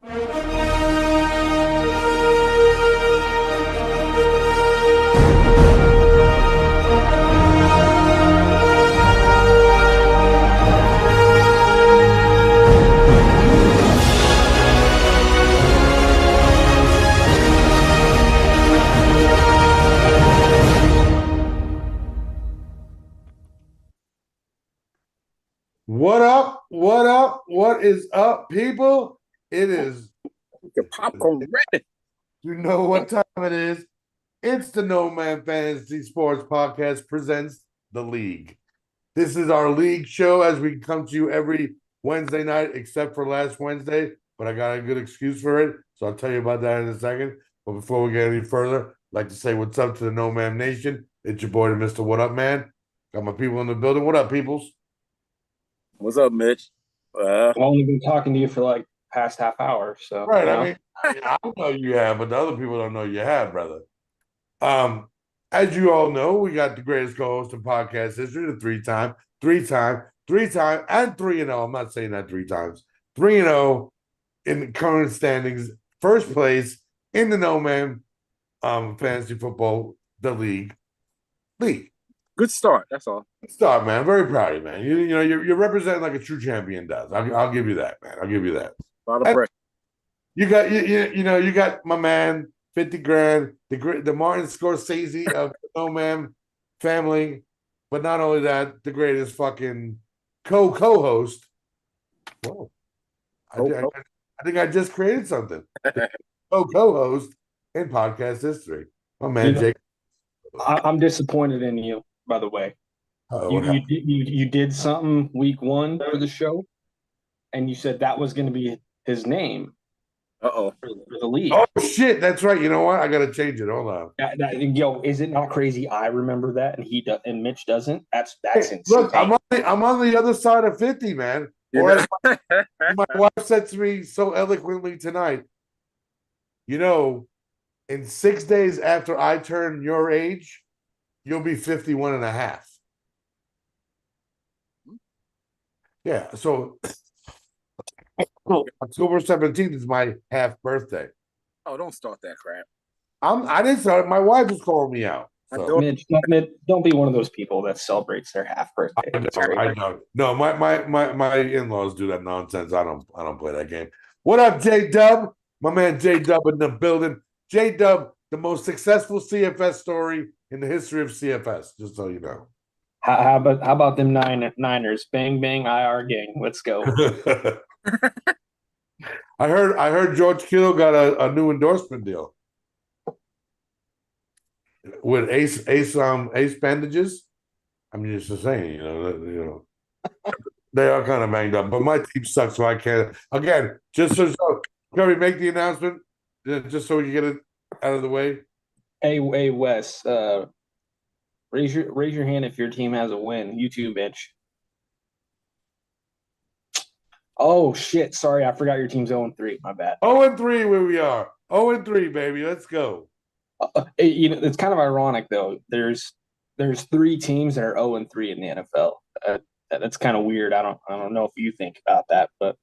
What up? What up? What is up, people? It is Your popcorn ready. You know what time it is. It's the NoMaam Fantasy Sports Podcast presents The League. This is our league show as we come to you every Wednesday night, except for last Wednesday, but I got a good excuse for it, so I'll tell you about that in a second. But before we get any further, I'd like to say what's up to the NoMaam Nation. It's your boy, Mr. What Up Man. Got my people in the building. What up, peoples? What's up, Mitch? I've only been talking to you for like past half hour, so right. I mean, I know you have, but the other people don't know you have, brother. As you all know, we got the greatest co-host in podcast history, the three-time, and 3-0. I'm not saying that 3 times. 3-0 in the current standings, first place in the NoMaam fantasy football, the league. Good start. That's all. Good start, man. Very proud of you, man. You know you're representing like a true champion does. I'll give you that, man. I'll give you that. A lot of pressure. You got you got my man 50 grand, the Martin Scorsese of the NoMaam family, but not only that, the greatest fucking co-host. Whoa, I think I just created something. Co-host in podcast history, my man Jake. I'm disappointed in you, by the way. You did something week 1 for the show, and you said that was going to be his name. For the league. Oh shit, that's right. You know what? I gotta change it. Hold on. Yo, is it not crazy? I remember that, and and Mitch doesn't. That's insane. Look, I'm on the other side of 50, man. Or as my wife said to me so eloquently tonight, in 6 days after I turn your age, you'll be 51 and a half. Yeah, so October 17th is my half birthday. Oh, don't start that crap. I didn't start it. My wife was calling me out. So. Mitch, don't be one of those people that celebrates their half birthday. I know. No, my in-laws do that nonsense. I don't play that game. What up, J-Dub? My man J-Dub in the building. J-Dub, the most successful CFS story in the history of CFS, just so you know. How about them Niners? Bang, bang, IR gang. Let's go. I heard George Kittle got a new endorsement deal with Ace bandages. I'm just saying, they are kind of banged up, but my team sucks, so I can't. Again, just so Curry, make the announcement, just so we can get it out of the way. Hey, Wes, raise your hand if your team has a win. You too, Mitch. Oh shit! Sorry, I forgot your team's 0-3. My bad. 0-3, where we are. 0-3, baby. Let's go. It's kind of ironic though. There's 3 teams that are 0-3 in the NFL. That's kind of weird. I don't know if you think about that, but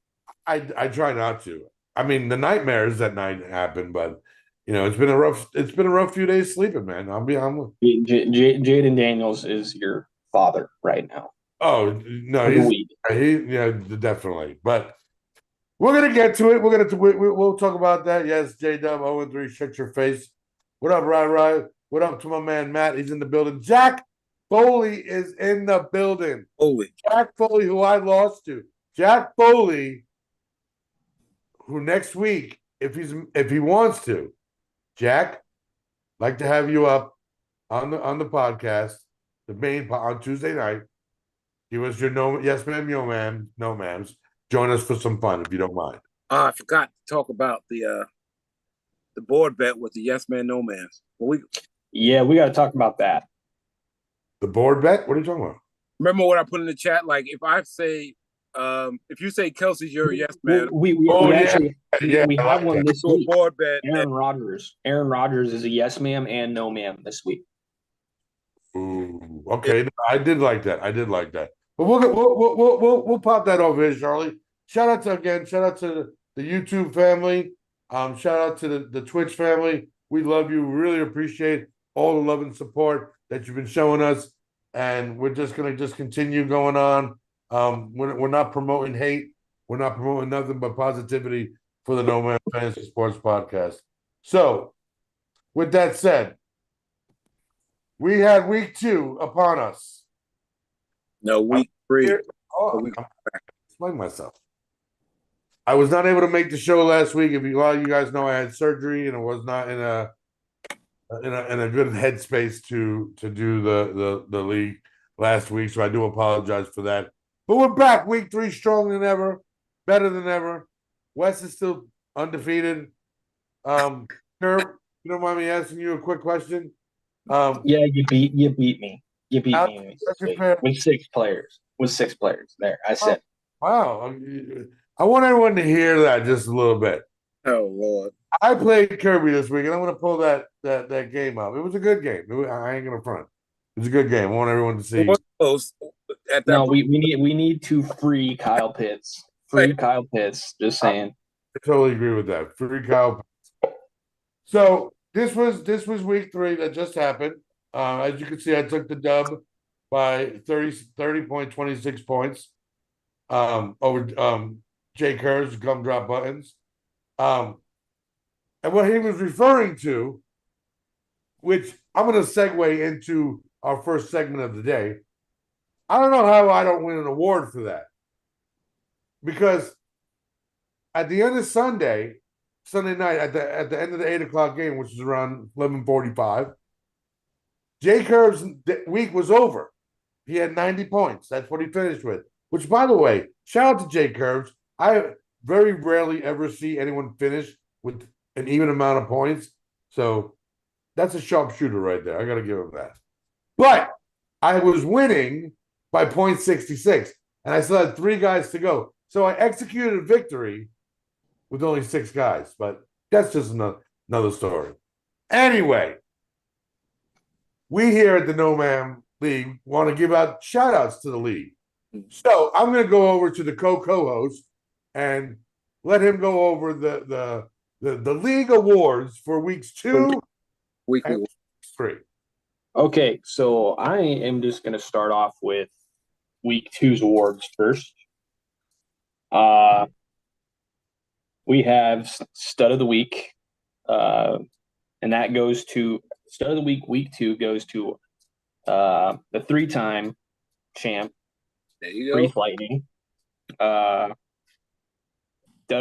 I try not to. I mean, the nightmares that night happened, but it's been a rough few days sleeping, man. Jaden Daniels is your father right now. Oh no, he definitely. But we're gonna get to it. We'll talk about that. Yes, J-Dub 0-3. Shut your face. What up, Ryan? What up to my man Matt? He's in the building. Jack Foley is in the building. Jack Foley, who I lost to. Jack Foley, who next week, if he wants to, Jack, like to have you up on the podcast, the main on Tuesday night. Give us your yes ma'am, yo ma'am, no ma'ams. Join us for some fun if you don't mind. I forgot to talk about the board bet with the yes man, no ma'ams. We got to talk about that. The board bet? What are you talking about? Remember what I put in the chat? Like if I say, if you say Kelsey's your yes man, we have one this week. Board bet. Aaron Rodgers is a yes ma'am and no ma'am this week. Ooh, okay. I did like that. But we'll pop that over here, Charlie. Shout out to the YouTube family. Shout out to the Twitch family. We love you. We really appreciate all the love and support that you've been showing us. And we're just gonna just continue going on. We're not promoting hate. We're not promoting nothing but positivity for the No Man Fantasy Sports Podcast. So, with that said, we had week 2 upon us. No, week 3. I'm explaining myself. I was not able to make the show last week. If a lot of you guys know, I had surgery and I was not in a good headspace to do the league last week. So I do apologize for that. But we're back, week 3, stronger than ever, better than ever. Wes is still undefeated. Herb, you don't mind me asking you a quick question? Yeah, you beat me. You beat me with 6 players. With 6 players. There, I said. Wow. I want everyone to hear that just a little bit. Oh Lord! I played Kirby this week, and I'm going to pull that game up. It was a good game. I ain't going to front. It was a good game. I want everyone to see. No, we need to free Kyle Pitts. Free Kyle Pitts. Just saying. I totally agree with that. Free Kyle Pitts. So this was week 3 that just happened. As you can see, I took the dub by 30.26 points over Jay Kerr's gumdrop buttons. And what he was referring to, which I'm going to segue into our first segment of the day. I don't know how I don't win an award for that. Because at the end of Sunday night, at the end of the 8 o'clock game, which is around 11:45, Jay Kerr's week was over. He had 90 points. That's what he finished with. Which, by the way, shout out to Jay Kerr's. I very rarely ever see anyone finish with an even amount of points. So that's a sharpshooter right there. I got to give him that. But I was winning by 0.66, and I still had 3 guys to go. So I executed a victory with only 6 guys. But that's just another story. Anyway, we here at the No Ma'am League want to give out shout outs to the league. So I'm going to go over to the co-host and let him go over the league awards for weeks 2 and 3. Okay, so I am just going to start off with week 2's awards first. We have Stud of the Week, and that goes to Stud of the Week. Week 2 goes to the 3-time champ, Brief Lightning. Stud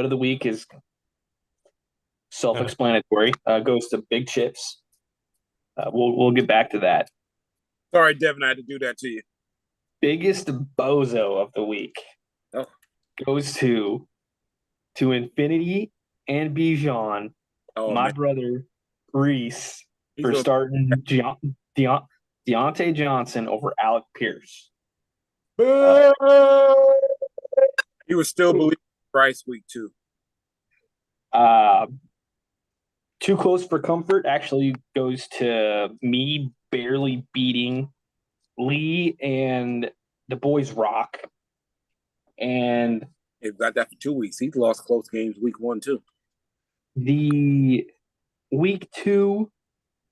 of the Week is self-explanatory. Goes to Big Chips. We'll get back to that. Sorry, Devin, I had to do that to you. Biggest bozo of the week goes to Infinity and Bijan. My brother Reese for starting Deontay Johnson over Alec Pierce. He was still believing Bryce week 2. Too close for comfort actually goes to me barely beating Lee and the boys Rock. And they've got that for 2 weeks. He's lost close games week 1 too. The week 2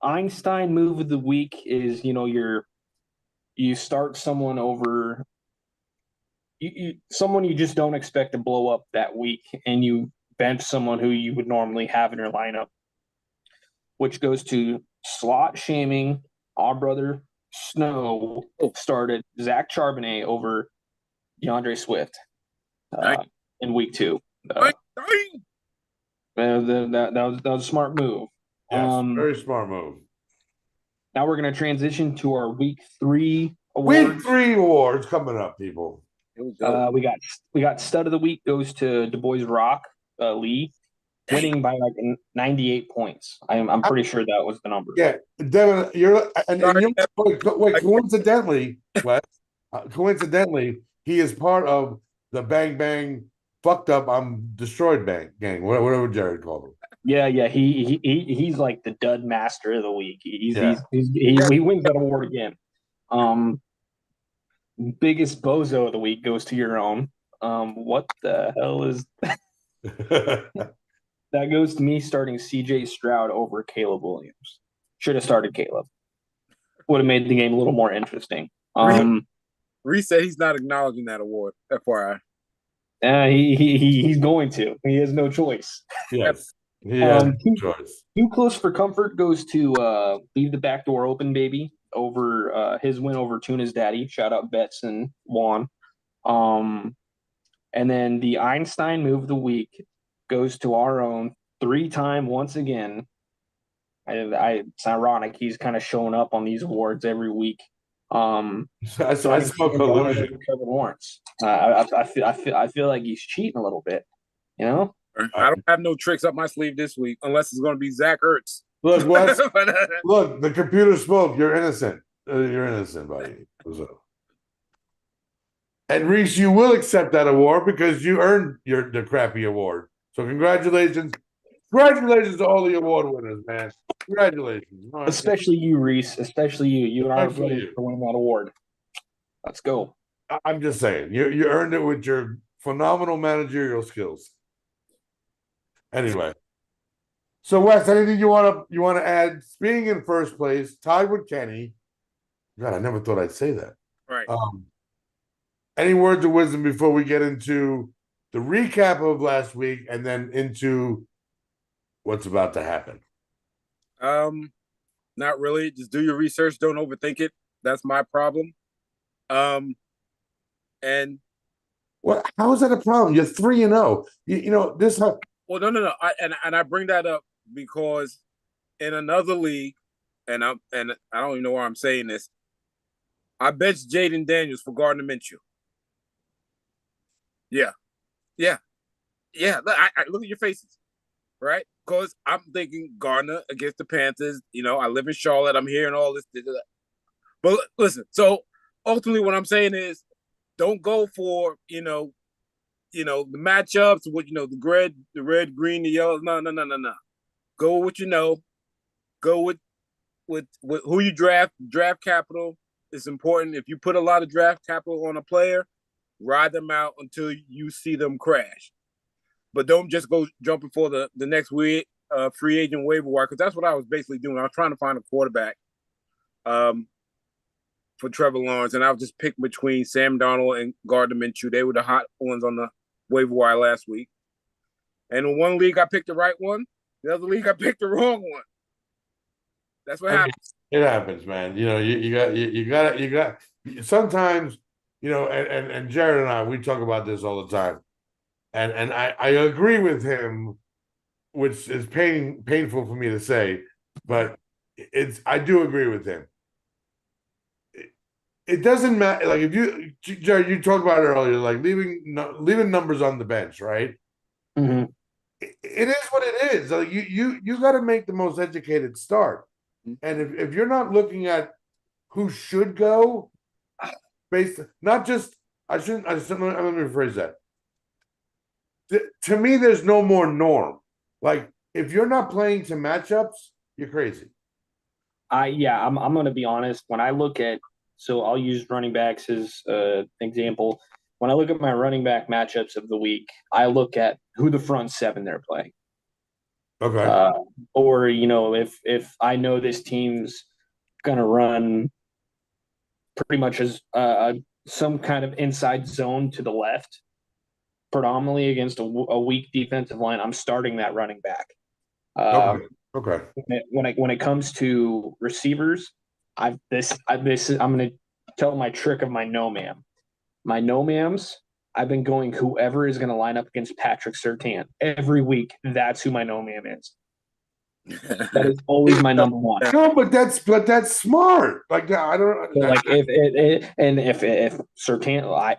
Einstein move of the week is, you start someone over someone you just don't expect to blow up that week, and you bench someone who you would normally have in your lineup, which goes to slot shaming. Our brother Snow started Zach Charbonnet over DeAndre Swift in week 2. That was a smart move. Yes, very smart move. Now we're going to transition to our week 3 awards. Week 3 awards coming up, people. We got Stud of the Week goes to Du Bois Rock, Lee, winning by like 98 points. I'm pretty sure that was the number. Yeah, Devin, coincidentally, Wes, coincidentally, he is part of the Bang Bang fucked up I'm destroyed gang, whatever Jared called him. Yeah, he's like the dud master of the week. He wins that award again. Biggest bozo of the week goes to your own. What the hell is That goes to me starting C.J. Stroud over Caleb Williams. Should have started Caleb. Would have made the game a little more interesting. Reese said he's not acknowledging that award. FYI. He's going to. He has no choice. Yes, he has no choice. Too close for comfort goes to leave the back door open, baby. Over his win over Tuna's daddy. Shout out Betts and Juan. And then the Einstein move of the week goes to our own 3-time once again. It's ironic he's kind of showing up on these awards every week. I smell collusion. Trevor Lawrence. I feel like he's cheating a little bit. You know. I don't have no tricks up my sleeve this week unless it's going to be Zach Ertz. Look, Wes, look, the computer spoke. You're innocent. You're innocent, buddy. And Reese, you will accept that award because you earned the crappy award. So congratulations. Congratulations to all the award winners, man. Congratulations. Especially you, Reese. Especially you. You and I are brothers for winning that award. Let's go. I'm just saying. You earned it with your phenomenal managerial skills. Anyway. So Wes, anything you want to add? Being in first place, tied with Kenny. God, I never thought I'd say that. Right. Any words of wisdom before we get into the recap of last week and then into what's about to happen? Not really. Just do your research. Don't overthink it. That's my problem. And what? How is that a problem? You're 3-0. You know this. Well, no. I bring that up because in another league, and I don't even know why I'm saying this. I benched Jaden Daniels for Gardner Minshew. Yeah. I look at your faces, right? Because I'm thinking Gardner against the Panthers. You know, I live in Charlotte. I'm hearing all this. But listen, so ultimately, what I'm saying is, don't go for the matchups with the red, green, the yellow. No. Go with what you know. Go with who you draft. Draft capital is important. If you put a lot of draft capital on a player, ride them out until you see them crash. But don't just go jumping for the next free agent waiver wire, because that's what I was basically doing. I was trying to find a quarterback for Trevor Lawrence, and I was just picking between Sam Darnold and Gardner Minshew. They were the hot ones on the waiver wire last week. And in one league, I picked the right one. The other league, I picked the wrong one. That's what happens. It happens, man. You know, you got sometimes, and Jared and I, we talk about this all the time. And I agree with him, which is painful for me to say, but I do agree with him. It doesn't matter. Like Jared, you talked about it earlier, like leaving numbers on the bench, right? Mm-hmm. It is what it is. Like you got to make the most educated start, and if you're not looking at who should go, based not just let me rephrase that. To me, there's no more norm. Like if you're not playing to matchups, you're crazy. I'm going to be honest. When I look at, so I'll use running backs as an example. When I look at my running back matchups of the week, I look at who the front seven they're playing. Okay. Or if I know this team's going to run pretty much as some kind of inside zone to the left, predominantly against a weak defensive line, I'm starting that running back. Okay. When it comes to receivers, I'm going to tell my trick of my NoMaam. My NoMams, I've been going whoever is going to line up against Patrick Surtain every week. That's who my NoMam is. That is always my number one. No, but that's smart. Like I don't. So like if Surtain,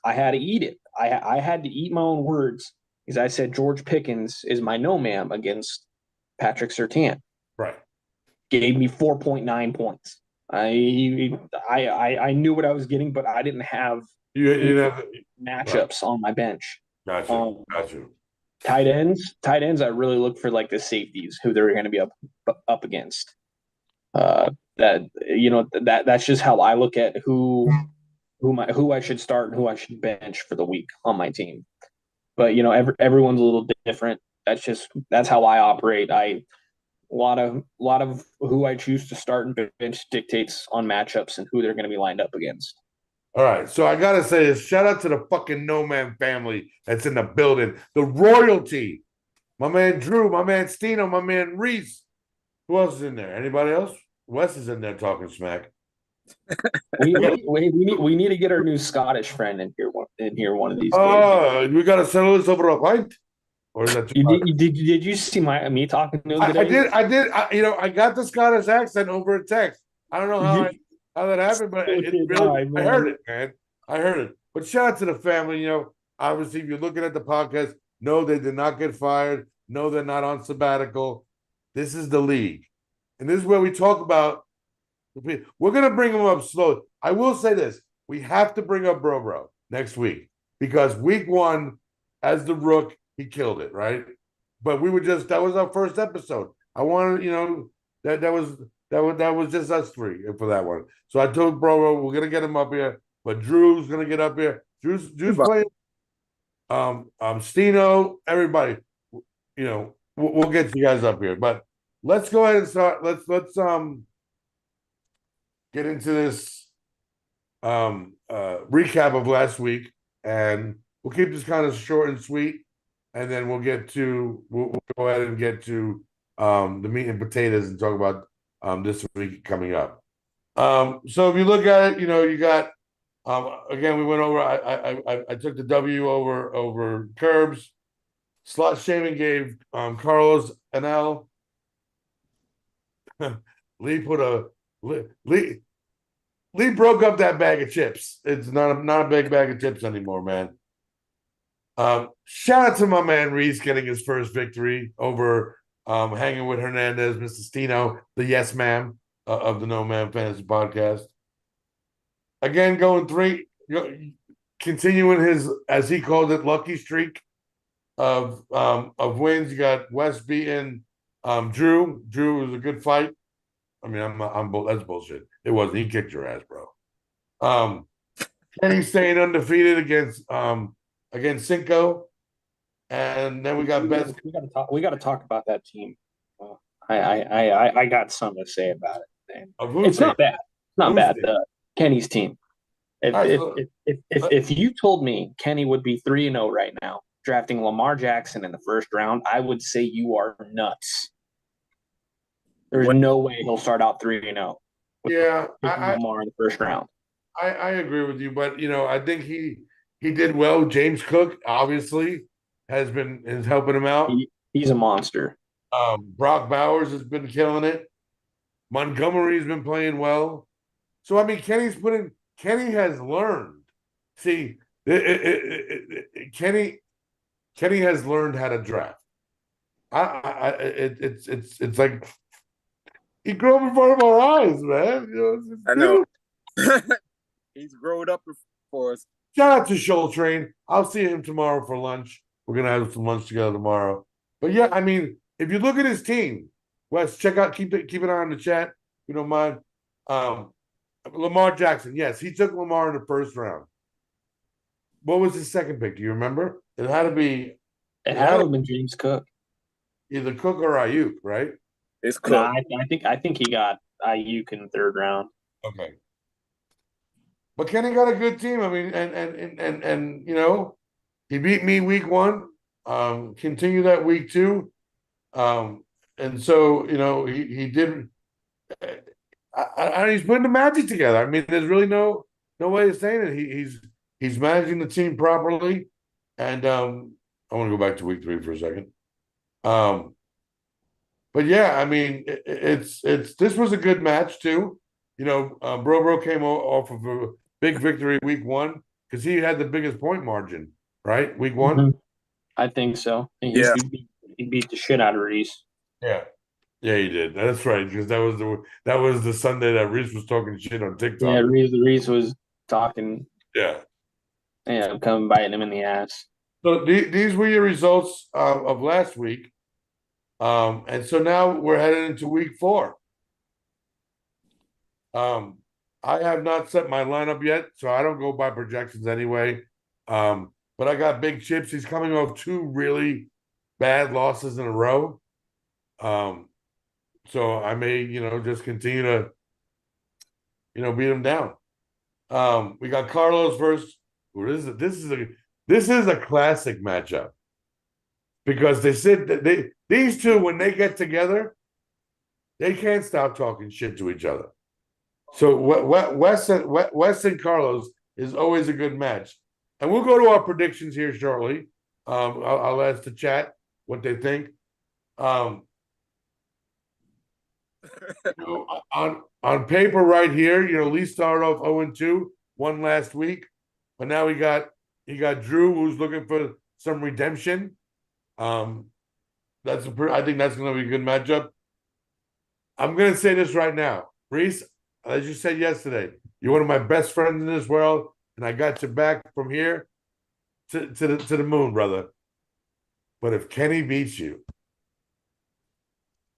I had to eat it. I had to eat my own words because I said George Pickens is my NoMam against Patrick Surtain. Right. Gave me 4.9 points. I knew what I was getting, but I didn't have matchups on my bench. Gotcha. Tight ends. I really look for like the safeties who they're going to be up against. That's just how I look at who I should start and who I should bench for the week on my team. But everyone's a little different. That's how I operate. A lot of who I choose to start and bench dictates on matchups and who they're going to be lined up against. All right, so I gotta say this. Shout out to the fucking NoMaam family that's in the building. The royalty. My man Drew, my man Stino, my man Reese. Who else is in there? Anybody else? Wes is in there talking smack. we need to get our new Scottish friend in here one of these days. Oh, we gotta settle this over a pint. Or is that did you see me talking to him today? I did. I got the Scottish accent over a text. I don't know how that happened, but I heard it, man. I heard it. But shout out to the family. Obviously, if you're looking at the podcast, no, they did not get fired. No, they're not on sabbatical. This is the league, and this is where we talk about. We're gonna bring them up slowly. I will say this: we have to bring up Bro next week because week 1, as the Rook, he killed it, right? But that was our first episode. I wanted, that was just us three for that one. So I told Bro we're gonna get him up here, but Drew's gonna get up here. Drew's playing. Stino, everybody, we'll get you guys up here. But let's go ahead and start. Let's get into this recap of last week, and we'll keep this kind of short and sweet, and then we'll go ahead and get to the meat and potatoes and talk about this week coming up. So if you look at it, you got again, we went over. I took the W over Curbs. Slot shaming gave Carlos an L. Lee broke up that bag of chips. It's not a big bag of chips anymore, man. Shout out to my man Reese getting his first victory over hanging with Hernandez, Mr. Stino, the yes ma'am of the NoMaam Fantasy Podcast. Again, going 3, continuing his, as he called it, lucky streak of wins. You got Wes beating Drew. Drew was a good fight. I mean, that's bullshit. It wasn't. He kicked your ass, bro. Kenny staying undefeated against Cinco, and then we got Best. We got to talk about that team. I got something to say about it. It's not bad. It's not bad. Kenny's team. If you told me Kenny would be 3-0 right now, drafting Lamar Jackson in the first round, I would say you are nuts. There's no way he'll start out 3-0. Yeah, Lamar in the first round. I agree with you, but I think he did well. James Cook obviously is helping him out. He's a monster. Brock Bowers has been killing it. Montgomery's been playing well. So I mean, Kenny has learned. See, Kenny has learned how to draft. It's like he grew up in front of our eyes, man. I know. He's grown up for us. Shout out to Shoal Train. I'll see him tomorrow for lunch. We're gonna have some lunch together tomorrow. But yeah, I mean, if you look at his team, Wes, keep an eye on the chat, if you don't mind. Lamar Jackson, yes, he took Lamar in the first round. What was his second pick? Do you remember? It had to be. It had to have been James Cook. Either Cook or Ayuk, right? It's Cook. No, I think he got Ayuk in the third round. Okay. But Kenny got a good team. I mean, and he beat me week 1. Continue that week 2. And so he did. He's putting the magic together. I mean, there's really no way of saying it. He's managing the team properly, and I want to go back to week 3 for a second. But yeah, I mean, it's this was a good match too. Bro came off of a big victory week 1 because he had the biggest point margin, right? Week 1. Mm-hmm. I think so. He beat the shit out of Reese. Yeah, he did. That's right, because that was the Sunday that Reese was talking shit on TikTok. Yeah, Reese was talking. Yeah, coming biting him in the ass. So these were your results of last week, and so now we're headed into week 4. I have not set my lineup yet, so I don't go by projections anyway. But but I got big chips. He's coming off 2 really bad losses in a row. So I may, just continue to, beat him down. We got Carlos versus this is a classic matchup because they said that these two, when they get together, they can't stop talking shit to each other. So Wes and Carlos is always a good match. And we'll go to our predictions here shortly. I'll ask the chat what they think. On paper right here, Lee started off 0-2, won last week, but now he got Drew, who's looking for some redemption. I think that's going to be a good matchup. I'm going to say this right now, Reese. As you said yesterday, you're one of my best friends in this world, and I got you back from here to the moon, brother. But if Kenny beats you,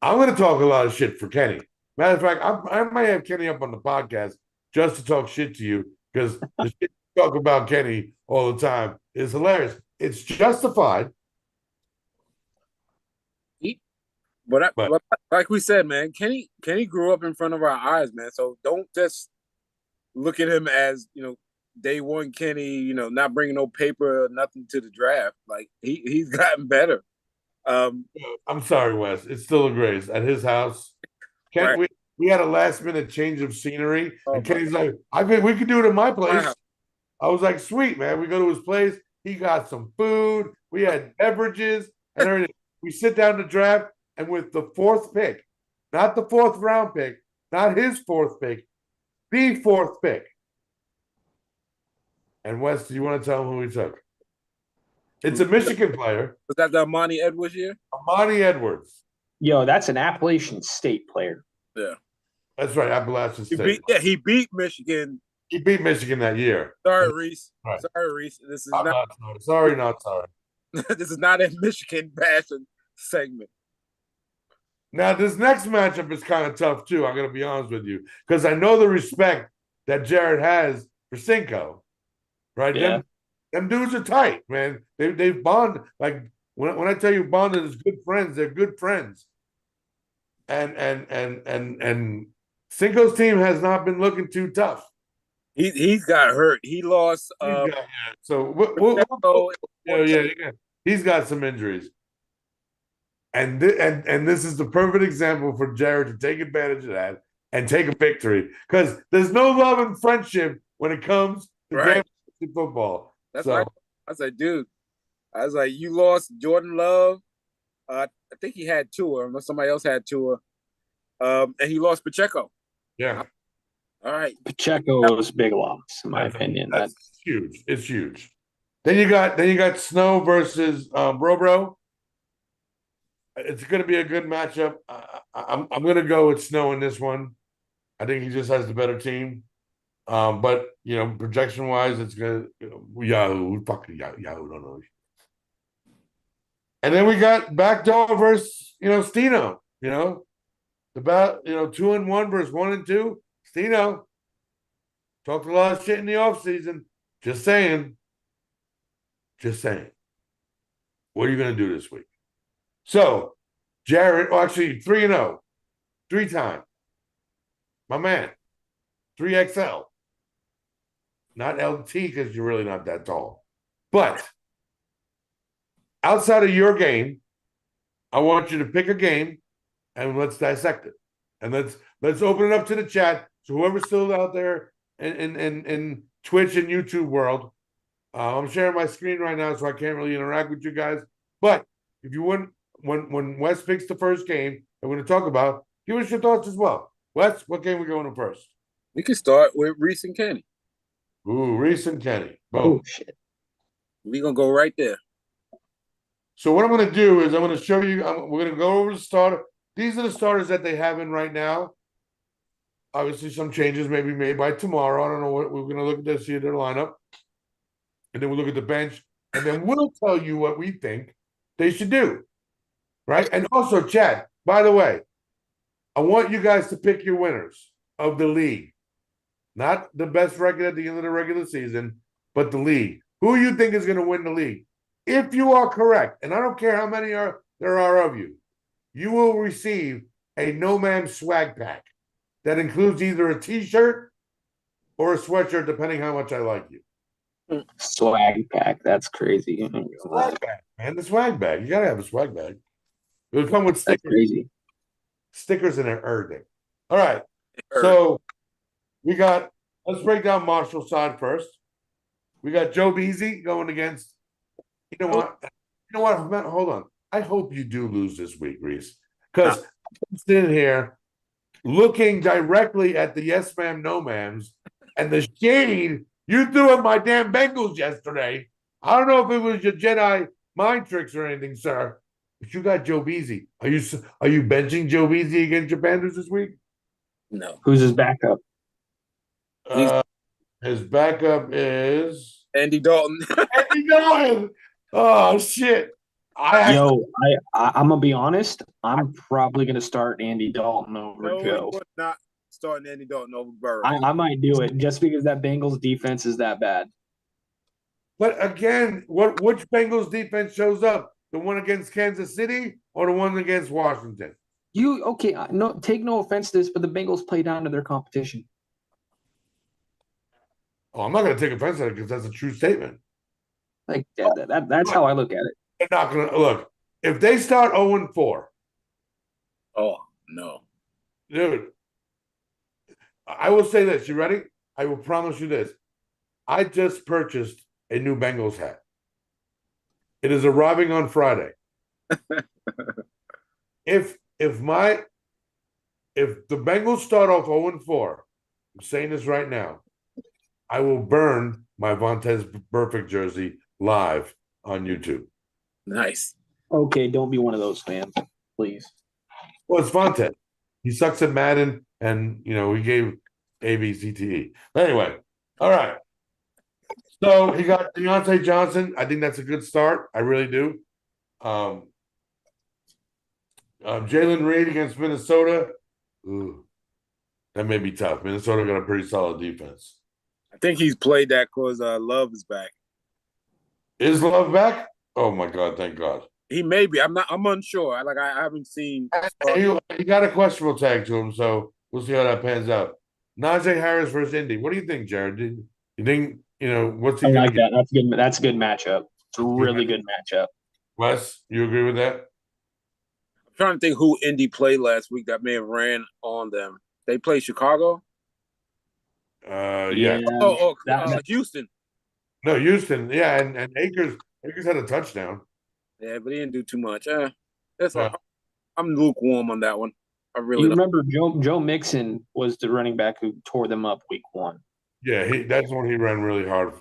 I'm going to talk a lot of shit for Kenny. Matter of fact, I might have Kenny up on the podcast just to talk shit to you because the shit you talk about Kenny all the time is hilarious. It's justified. But like we said, man, Kenny grew up in front of our eyes, man. So don't just look at him as, day one Kenny, not bringing no paper or nothing to the draft. Like he's gotten better. I'm sorry, Wes. It's still a grace at his house. Ken, right. we had a last minute change of scenery, and Kenny's like, we could do it in my place. Wow. I was like, sweet, man. We go to his place. He got some food. We had beverages and everything. We sit down to draft. And with the 4th pick, not the 4th round pick, not his 4th pick, the 4th pick. And Wes, do you want to tell him who he took? It's a Michigan player. Was that the Amani Edwards year? Amani Edwards. Yo, that's an Appalachian State player. Yeah. That's right, Appalachian State. He beat Michigan. He beat Michigan that year. Sorry, Reese. Right. Sorry, Reese. This is not sorry. Sorry, not sorry. This is not a Michigan bashing segment. Now, this next matchup is kind of tough, too. I'm going to be honest with you. Because I know the respect that Jared has for Cinco. Right? Yeah. Them dudes are tight, man. They bond. Like, when I tell you bonded is good friends, they're good friends. And Cinco's team has not been looking too tough. He's got hurt. He lost. So, he's got some injuries. And this is the perfect example for Jared to take advantage of that and take a victory because there's no love and friendship when it comes to football. That's right. I was like, dude, you lost Jordan Love. I think he had Tua, unless somebody else had Tua. And he lost Pacheco. Yeah. All right. Pacheco was a big loss, in my opinion. That's huge. It's huge. Then you got Snow versus Bro. It's going to be a good matchup. I'm going to go with Snow in this one. I think he just has the better team. But projection wise, it's going to Yahoo. Fucking Yahoo, don't know. And then we got Backdoor versus Stino. About 2-1 versus 1-2. Stino talked a lot of shit in the offseason. Just saying. What are you going to do this week? So, Jared, actually 3-0, 3-time. My man, 3XL. Not LT because you're really not that tall. But outside of your game, I want you to pick a game and let's dissect it. And let's open it up to the chat. So whoever's still out there in Twitch and YouTube world, I'm sharing my screen right now, so I can't really interact with you guys. But if you wouldn't, when Wes picks the first game that we're going to talk about, give us your thoughts as well. Wes, what game we going to first? We can start with Reese and Kenny. Ooh, Reese and Kenny. Boom. Oh, shit. We're going to go right there. So what I'm going to do is I'm going to show you, we're going to go over the starter. These are the starters that they have in right now. Obviously, some changes may be made by tomorrow. I don't know what we're going to look at this, see their lineup. And then we'll look at the bench. And then we'll tell you what we think they should do. Right? And also, Chad, by the way, I want you guys to pick your winners of the league. Not the best record at the end of the regular season, but the league. who you think is going to win the league. If you are correct, and I don't care how many there are of you, you will receive a NoMaam swag pack that includes either a T-shirt or a sweatshirt, depending how much I like you. Swag pack. That's crazy. Swag bag, man. The swag bag. You gotta have a swag bag. It would come with stickers. That's crazy. Stickers and everything. All right. So let's break down Marshall's side first. We got Joe Beasy going against, you know what? Hold on. I hope you do lose this week, Reese. Because I'm sitting here looking directly at the yes ma'am, no ma'ams, and the shade you threw at my damn Bengals yesterday. I don't know if it was your Jedi mind tricks or anything, sir, but you got Joe Beasy. Are you benching Joe Beasy against your Panthers this week? No. Who's his backup? His backup is Andy Dalton. Andy Dalton. Oh shit! I'm gonna be honest. I'm probably gonna start Andy Dalton over Joe. Would not starting Andy Dalton over Burrow. I might do it just because that Bengals defense is that bad. But again, which Bengals defense shows up? The one against Kansas City or the one against Washington? Take no offense to this, but the Bengals play down to their competition. Oh, I'm not going to take offense to it because that's a true statement. Like that's how I look at it. They're not going to look if they start 0-4. Oh no, dude! I will say this. You ready? I will promise you this. I just purchased a new Bengals hat. It is arriving on Friday. If the Bengals start off 0-4, I'm saying this right now, I will burn my Vontaze Burfict jersey live on YouTube. Nice. Okay, don't be one of those fans, please. Well, it's Vontaze. He sucks at Madden, and he gave ABCTE. Anyway, all right. So he got Deontay Johnson. I think that's a good start. I really do. Jalen Reed against Minnesota. Ooh, that may be tough. Minnesota got a pretty solid defense. I think he's played that because Love is back. Is Love back? Oh my God! Thank God. He may be. I'm unsure. I haven't seen. He got a questionable tag to him, so we'll see how that pans out. Najee Harris versus Indy. What do you think, Jared? You think what's he? I like that. That's good. That's a good matchup. It's a really good matchup. Wes, you agree with that? I'm trying to think who Indy played last week that may have ran on them. They played Chicago. Yeah. Houston. No, Houston. Yeah, and Akers had a touchdown. Yeah, but he didn't do too much. I'm lukewarm on that one. I really. You remember Joe Mixon was the running back who tore them up week 1. Yeah, that's when he ran really hard.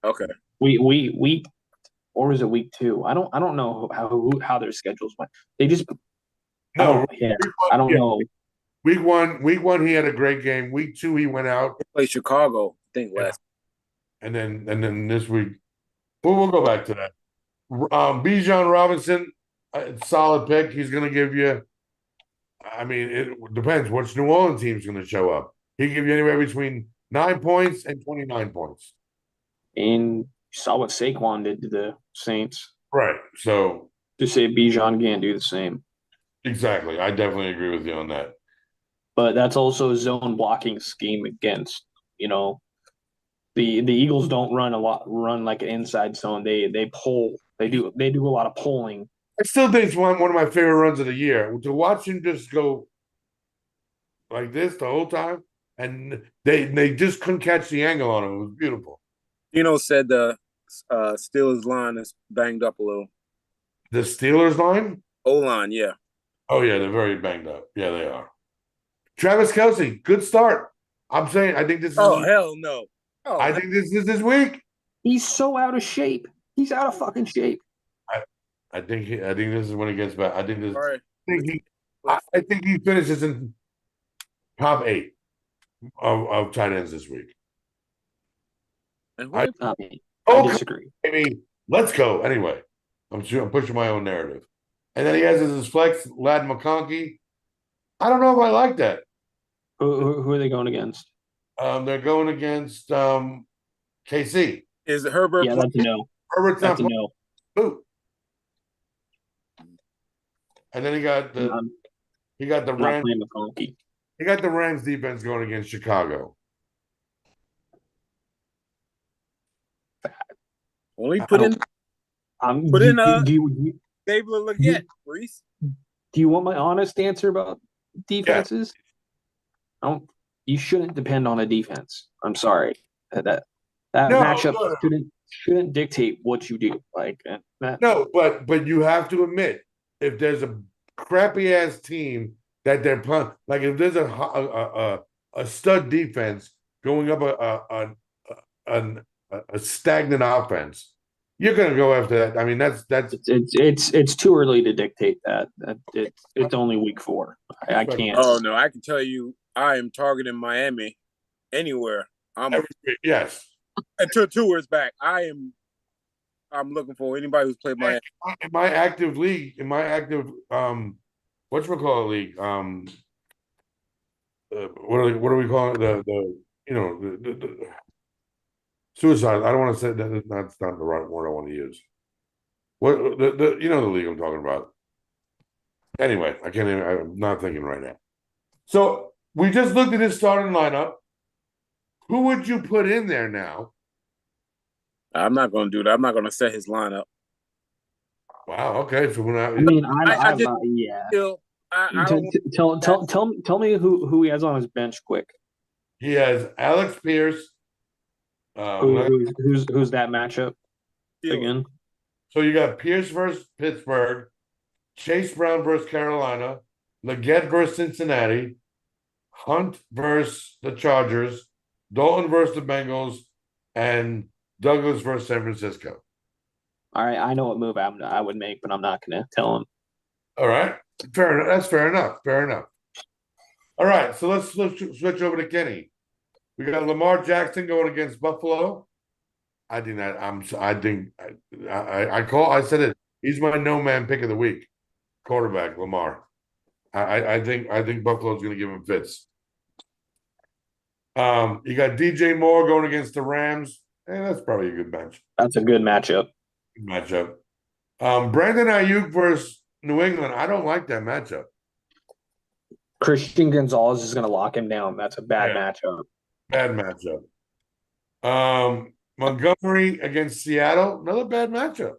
Okay. Week, or was it week 2? I don't know how their schedules went. They just I don't know. Week one, he had a great game. Week 2, he went out. They played Chicago, I think last. And then this week, we'll go back to that. Bijan Robinson, solid pick. He's going to give you. I mean, it depends which New Orleans team's going to show up. He can give you anywhere between 9 points and 29 points. And you saw what Saquon did to the Saints. Right. So to say Bijan can't do the same. Exactly. I definitely agree with you on that. But that's also a zone blocking scheme against, the Eagles don't run like an inside zone. They pull. They do a lot of pulling. I still think it's one of my favorite runs of the year. To watch him just go like this the whole time, and they just couldn't catch the angle on him. It was beautiful. Said the Steelers line is banged up a little. The Steelers line? O-line, yeah. Oh, yeah, they're very banged up. Yeah, they are. Travis Kelce, good start. I'm saying I think this is hell no. I think this is his week. He's so out of shape. He's out of fucking shape. I think this is when he gets back. I think this. Right. I think he finishes in top 8 of tight ends this week. I disagree. Baby, let's go. Anyway, I'm pushing my own narrative. And then he has his flex, Lad McConkey. I don't know if I like that. Who are they going against? They're going against KC. Is Herbert? Yeah, that's a no. Herbert's That's not a no. playing. And then he got the Not Rams. playing McConkey. He got the Rams defense going against Chicago. Only put in David Legette, Reese. Do you want my honest answer about defenses? Yeah. You shouldn't depend on a defense. I'm sorry. That matchup shouldn't dictate what you do. But you have to admit, if there's a crappy ass team that they're playing, like if there's a stud defense going up a stagnant offense, you're going to go after that. I mean, that's it's too early to dictate that. It's only week 4. I can't. Oh no, I can tell you, I am targeting Miami anywhere. Yes. Until 2 years back, I'm looking for anybody who's played Miami. In my active league, whatchamacallit league, what do we call it? The suicide. I don't want to say that. That's not the right word I want to use. What the league I'm talking about. Anyway, I can't even. I'm not thinking right now. So we just looked at his starting lineup. Who would you put in there now? I'm not going to do that. I'm not going to set his lineup. Wow. Okay. So Tell me who he has on his bench quick. He has Alex Pierce. Who's that matchup again? So you got Pierce versus Pittsburgh, Chase Brown versus Carolina, Legette versus Cincinnati, Hunt versus the Chargers, Dalton versus the Bengals, and Douglas versus San Francisco. All right, I know what move I would make, but I'm not going to tell him. All right, fair enough. That's fair enough. Fair enough. All right, so let's switch over to Kenny. We got Lamar Jackson going against Buffalo. I said it. He's my NoMaam pick of the week. Quarterback Lamar. I think Buffalo's going to give him fits. You got DJ Moore going against the Rams. That's probably a good match. That's a good matchup. Brandon Ayuk versus New England. I don't like that matchup. Christian Gonzalez is going to lock him down. That's a bad matchup. Bad matchup. Montgomery against Seattle. Another bad matchup.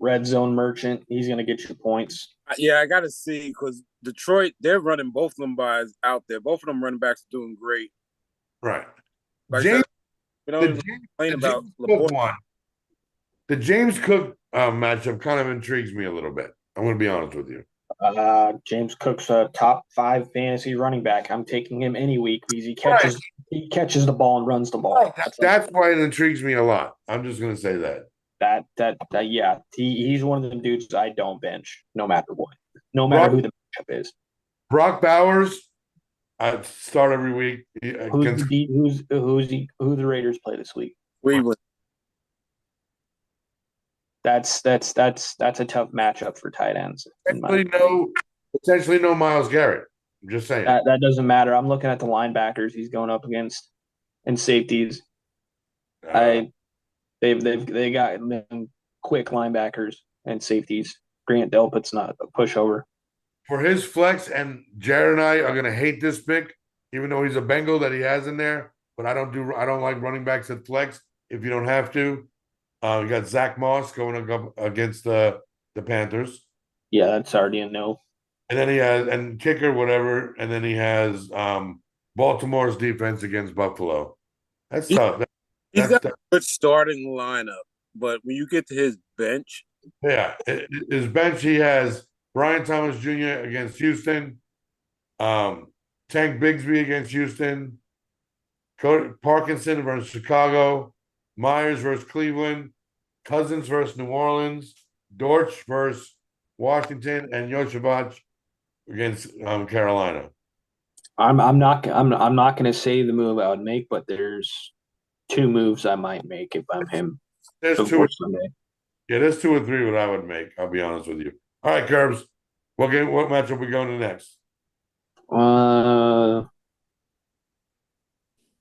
Red zone merchant. He's going to get you points. Yeah, I got to see because Detroit, they're running both of them guys out there. Both of them running backs are doing great. Right. The James Cook matchup kind of intrigues me a little bit. I'm going to be honest with you. James Cook's a top 5 fantasy running back. I'm taking him any week because he catches the ball and runs the ball. Right. That's why it intrigues me a lot. I'm just going to say that. He's one of the dudes I don't bench no matter what, no matter who the matchup is. Brock Bowers, I start every week. Who the Raiders play this week? Cleveland. That's a tough matchup for tight ends. Potentially no Myles Garrett. I'm just saying. That doesn't matter. I'm looking at the linebackers he's going up against and safeties. They got quick linebackers and safeties. Grant Delpit's not a pushover. For his flex, and Jared and I are going to hate this pick, even though he's a Bengal that he has in there. But I don't like running backs at flex if you don't have to. You got Zach Moss going up against the Panthers. Yeah, that's already a no. And then he has kicker whatever, and then he has Baltimore's defense against Buffalo. That's tough. He's got a good starting lineup, but when you get to his bench, his bench he has Brian Thomas Jr. against Houston, Tank Bigsby against Houston, Parkinson versus Chicago, Myers versus Cleveland, Cousins versus New Orleans, Dortch versus Washington, and Yoshivac against Carolina. I'm not going to say the move I would make, but there's 2 moves I might make if I'm him. There's 2 there's 2 or 3 what I would make. I'll be honest with you. All right, Curbs. What matchup we going to next?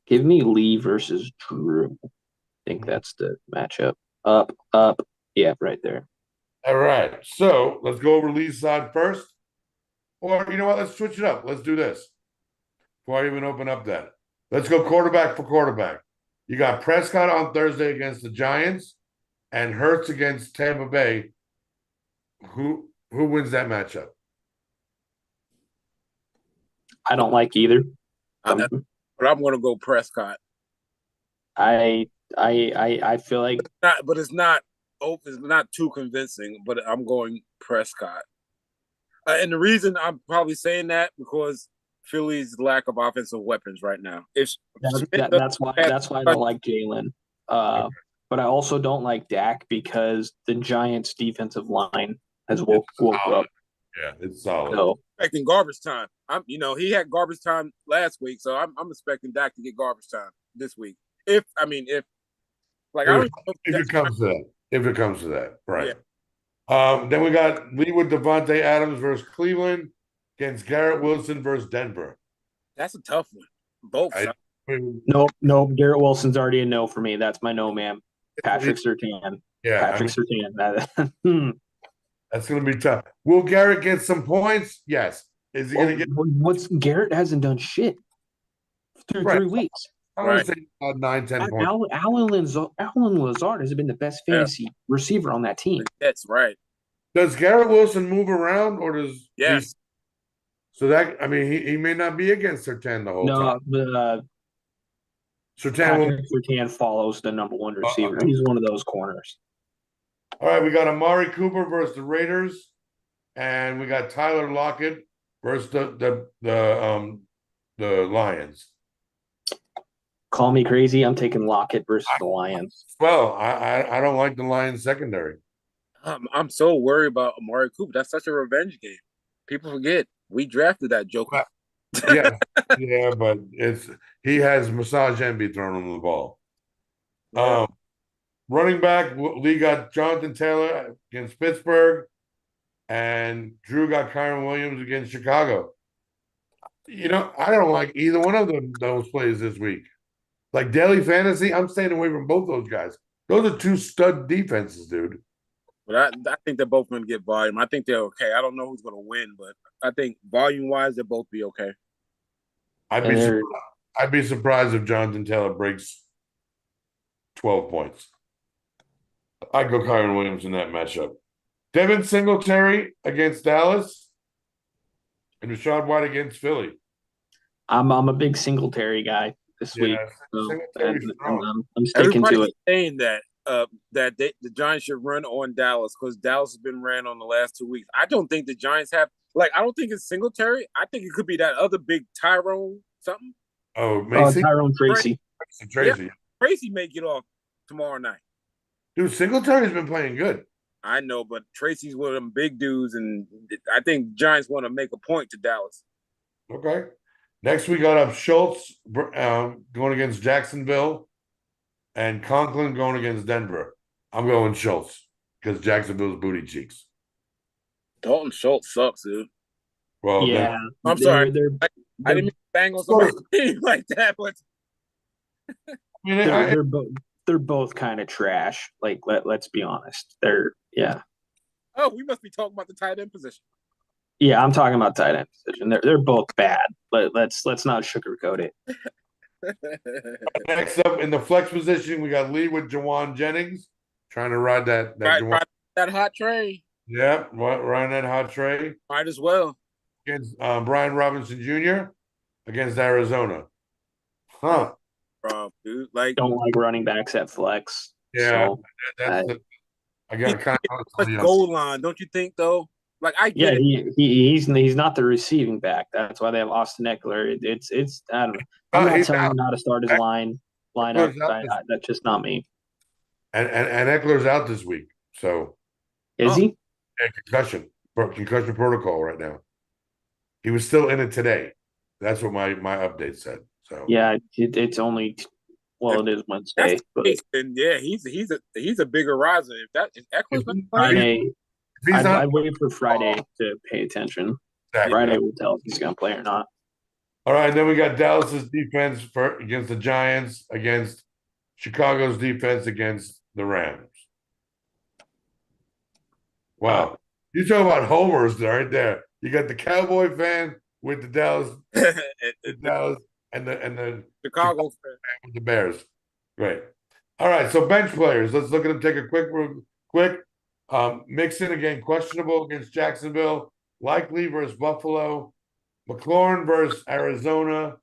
Give me Lee versus Drew. think that's the matchup. Up. Yeah, right there. All right. So let's go over Lee's side first. Or you know what? Let's switch it up. Let's do this. Before I even open up that. Let's go quarterback for quarterback. You got Prescott on Thursday against the Giants and Hurts against Tampa Bay. Who wins that matchup? I don't like either. But I'm going to go Prescott. I feel like, but it's not too convincing. But I'm going Prescott, and the reason I'm probably saying that because Philly's lack of offensive weapons right now. That's why I don't like Jalen. But I also don't like Dak because the Giants' defensive line has woke up. Yeah, it's solid. So, expecting garbage time. He had garbage time last week, so I'm expecting Dak to get garbage time this week. If it comes to that, right? Yeah. Then we got Lee with Devontae Adams versus Cleveland against Garrett Wilson versus Denver. That's a tough one. Both. Nope. Garrett Wilson's already a no for me. That's my no, man. Patrick Surtain. Yeah, Patrick Surtain. That's going to be tough. Will Garrett get some points? Yes. Is he going to get? Garrett hasn't done shit through 3 weeks. I want to say 9-10 points. Allen Lazard has been the best fantasy receiver on that team. That's right. Does Garrett Wilson move around or does? Yes. So that he may not be against Surtain the whole time. No, Surtain follows the number one receiver. He's one of those corners. All right, we got Amari Cooper versus the Raiders, and we got Tyler Lockett versus the Lions. Call me crazy. I'm taking Lockett versus the Lions. Well, I don't like the Lions secondary. I'm so worried about Amari Cooper. That's such a revenge game. People forget we drafted that joker. Yeah, but he has massage envy thrown him the ball. Yeah. Running back, Lee got Jonathan Taylor against Pittsburgh, and Drew got Kyron Williams against Chicago. I don't like either one of those plays this week. Like daily fantasy, I'm staying away from both those guys. Those are two stud defenses, dude. But I think they're both going to get volume. I think they're okay. I don't know who's going to win, but I think volume-wise, they'll both be okay. I'd be surprised if Jonathan Taylor breaks 12 points. I'd go Kyron Williams in that matchup. Devin Singletary against Dallas and Rashad White against Philly. I'm a big Singletary guy this week. So I'm sticking to it. Saying that the Giants should run on Dallas because Dallas has been ran on the last 2 weeks. I don't think the Giants have I don't think it's Singletary. I think it could be that other big Tyrone something. Oh, Macy? Tyrone Tracy. Tracy. Yeah, Tracy may get off tomorrow night. Dude, Singletary's been playing good. I know, but Tracy's one of them big dudes, and I think Giants want to make a point to Dallas. Okay. Next, we got up Schultz going against Jacksonville and Conklin going against Denver. I'm going Schultz because Jacksonville's booty cheeks. Dalton Schultz sucks, dude. Well, yeah. I'm sorry. I didn't mean to bang on somebody's team like that, but they're both kind of trash. Like let's be honest. Oh, we must be talking about the tight end position. Yeah, I'm talking about tight end position. They're both bad, but let's not sugarcoat it. Next up in the flex position, we got Lee with Jawan Jennings trying to ride that hot tray. Yeah, riding that hot tray. Might as well. Against Brian Robinson Jr. against Arizona. Huh. Dude, don't like running backs at flex. Yeah, so, I got kind of goal line, don't you think? Though, I get it. He's not the receiving back. That's why they have Austin Eckler. It's I don't know. I'm not telling him how to start his lineup. That's just not me. And Eckler's out this week, so is he? Yeah, concussion protocol right now. He was still in it today. That's what my update said. So yeah, it's only it is Wednesday. But and yeah, he's a bigger riser. If Eckler's not Friday, I'd wait for Friday to pay attention. Exactly. Friday will tell if he's going to play or not. All right, then we got Dallas's defense against the Giants, against Chicago's defense against the Rams. Wow. You talk about homers right there. You got the Cowboy fan with the Dallas, and the Chicago fan with the Bears. Great. All right, so bench players. Let's look at them. Take a quick. Mixon again, questionable against Jacksonville. Likely versus Buffalo. McLaurin versus Arizona.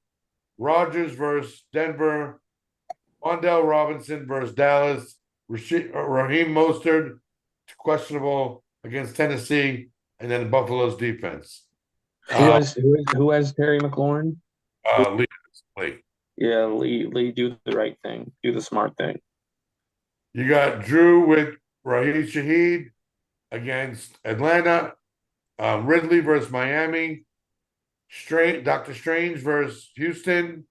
Rodgers versus Denver. Wandale Robinson versus Dallas. Raheem Mostert, questionable against Tennessee, and then Buffalo's defense. Who has Terry McLaurin? Lee. Yeah, Lee, do the right thing. Do the smart thing. You got Drew with Raheem Shaheed against Atlanta. Ridley versus Miami. Dr. Strange versus Houston.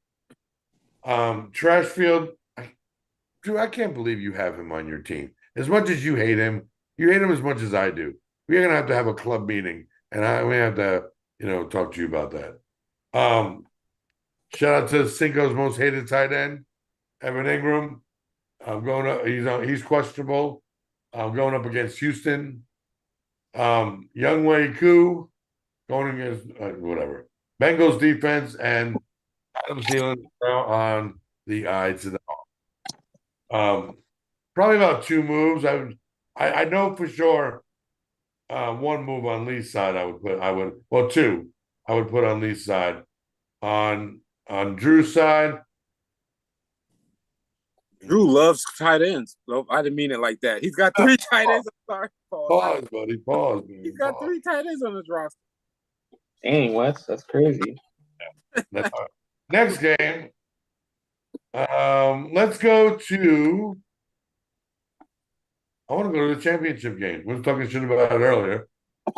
Trashfield. Drew, I can't believe you have him on your team. As much as you hate him as much as I do. We're gonna have to have a club meeting, and we have to, talk to you about that. Shout out to Cinco's most hated tight end, Evan Ingram. He's questionable. Going up against Houston. Younghoe Koo going against whatever. Bengals defense and Adam Thielen on the Ides of the probably about 2 moves. I know for sure one move on Lee's side two I would put on Lee's side. On Drew's side. Drew loves tight ends. No, I didn't mean it like that. He's got 3 tight ends. I'm sorry. Pause, buddy. Pause. Man. He's got 3 tight ends on his roster. Dang, Wes, that's crazy. Next game. Let's go to. I want to go to the championship game. We were talking shit about it earlier.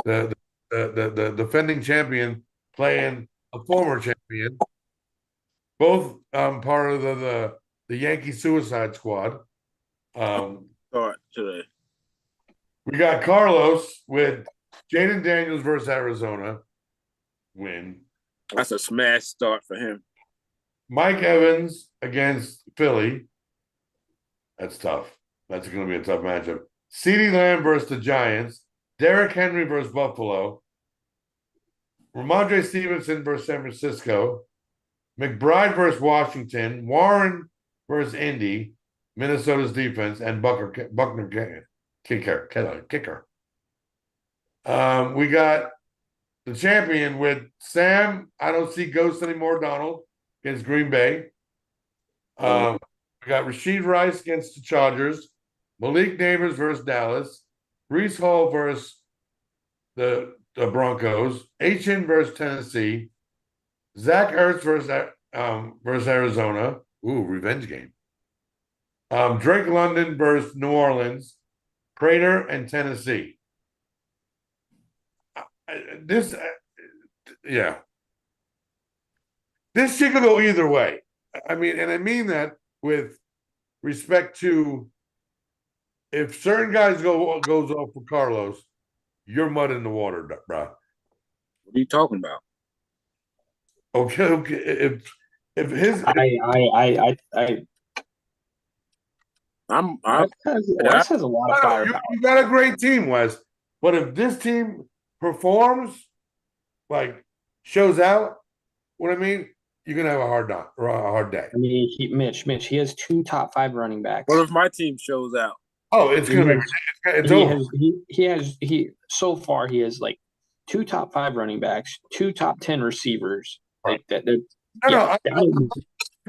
The defending champion playing a former champion. Both part of the Yankee Suicide Squad. Today. We got Carlos with Jaden Daniels versus Arizona. Win. That's a smash start for him. Mike Evans against Philly. That's tough. That's going to be a tough matchup. CeeDee Lamb versus the Giants. Derrick Henry versus Buffalo. Ramondre Stevenson versus San Francisco. McBride versus Washington. Warren versus Indy. Minnesota's defense. And Buckner kicker. We got the champion with Sam. I don't see ghosts anymore. Donald against Green Bay. We got Rashid Rice against the Chargers. Malik Neighbors versus Dallas. Breece Hall versus the Broncos. H.N. versus Tennessee. Zach Ertz versus Arizona. Ooh, revenge game. Drake London versus New Orleans. Prater and Tennessee. This shit could go either way. I mean that with respect to if certain guys goes off for Carlos, you're mud in the water, bro. What are you talking about? Okay. If his, Wes has a lot of firepower. You got a great team, Wes. But if this team performs, like shows out, what I mean, you're gonna have a hard day. I mean, Mitch, he has 2 top 5 running backs. What if my team shows out? Oh, it's gonna be it's over. So far he has like 2 top 5 running backs, 2 top 10 receivers. Like that. I'm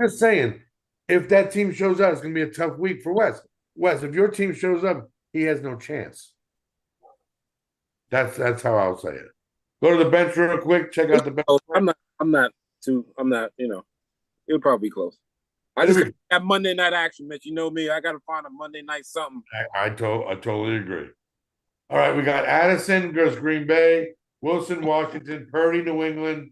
just saying, if that team shows out, it's gonna be a tough week for Wes. Wes, if your team shows up, he has no chance. That's how I'll say it. Go to the bench real quick. Check out the bench. I'm not. It'll probably be close. I just have Monday night action, Mitch. You know me. I got to find a Monday night something. I totally agree. All right, we got Addison versus Green Bay, Wilson, Washington, Purdy, New England,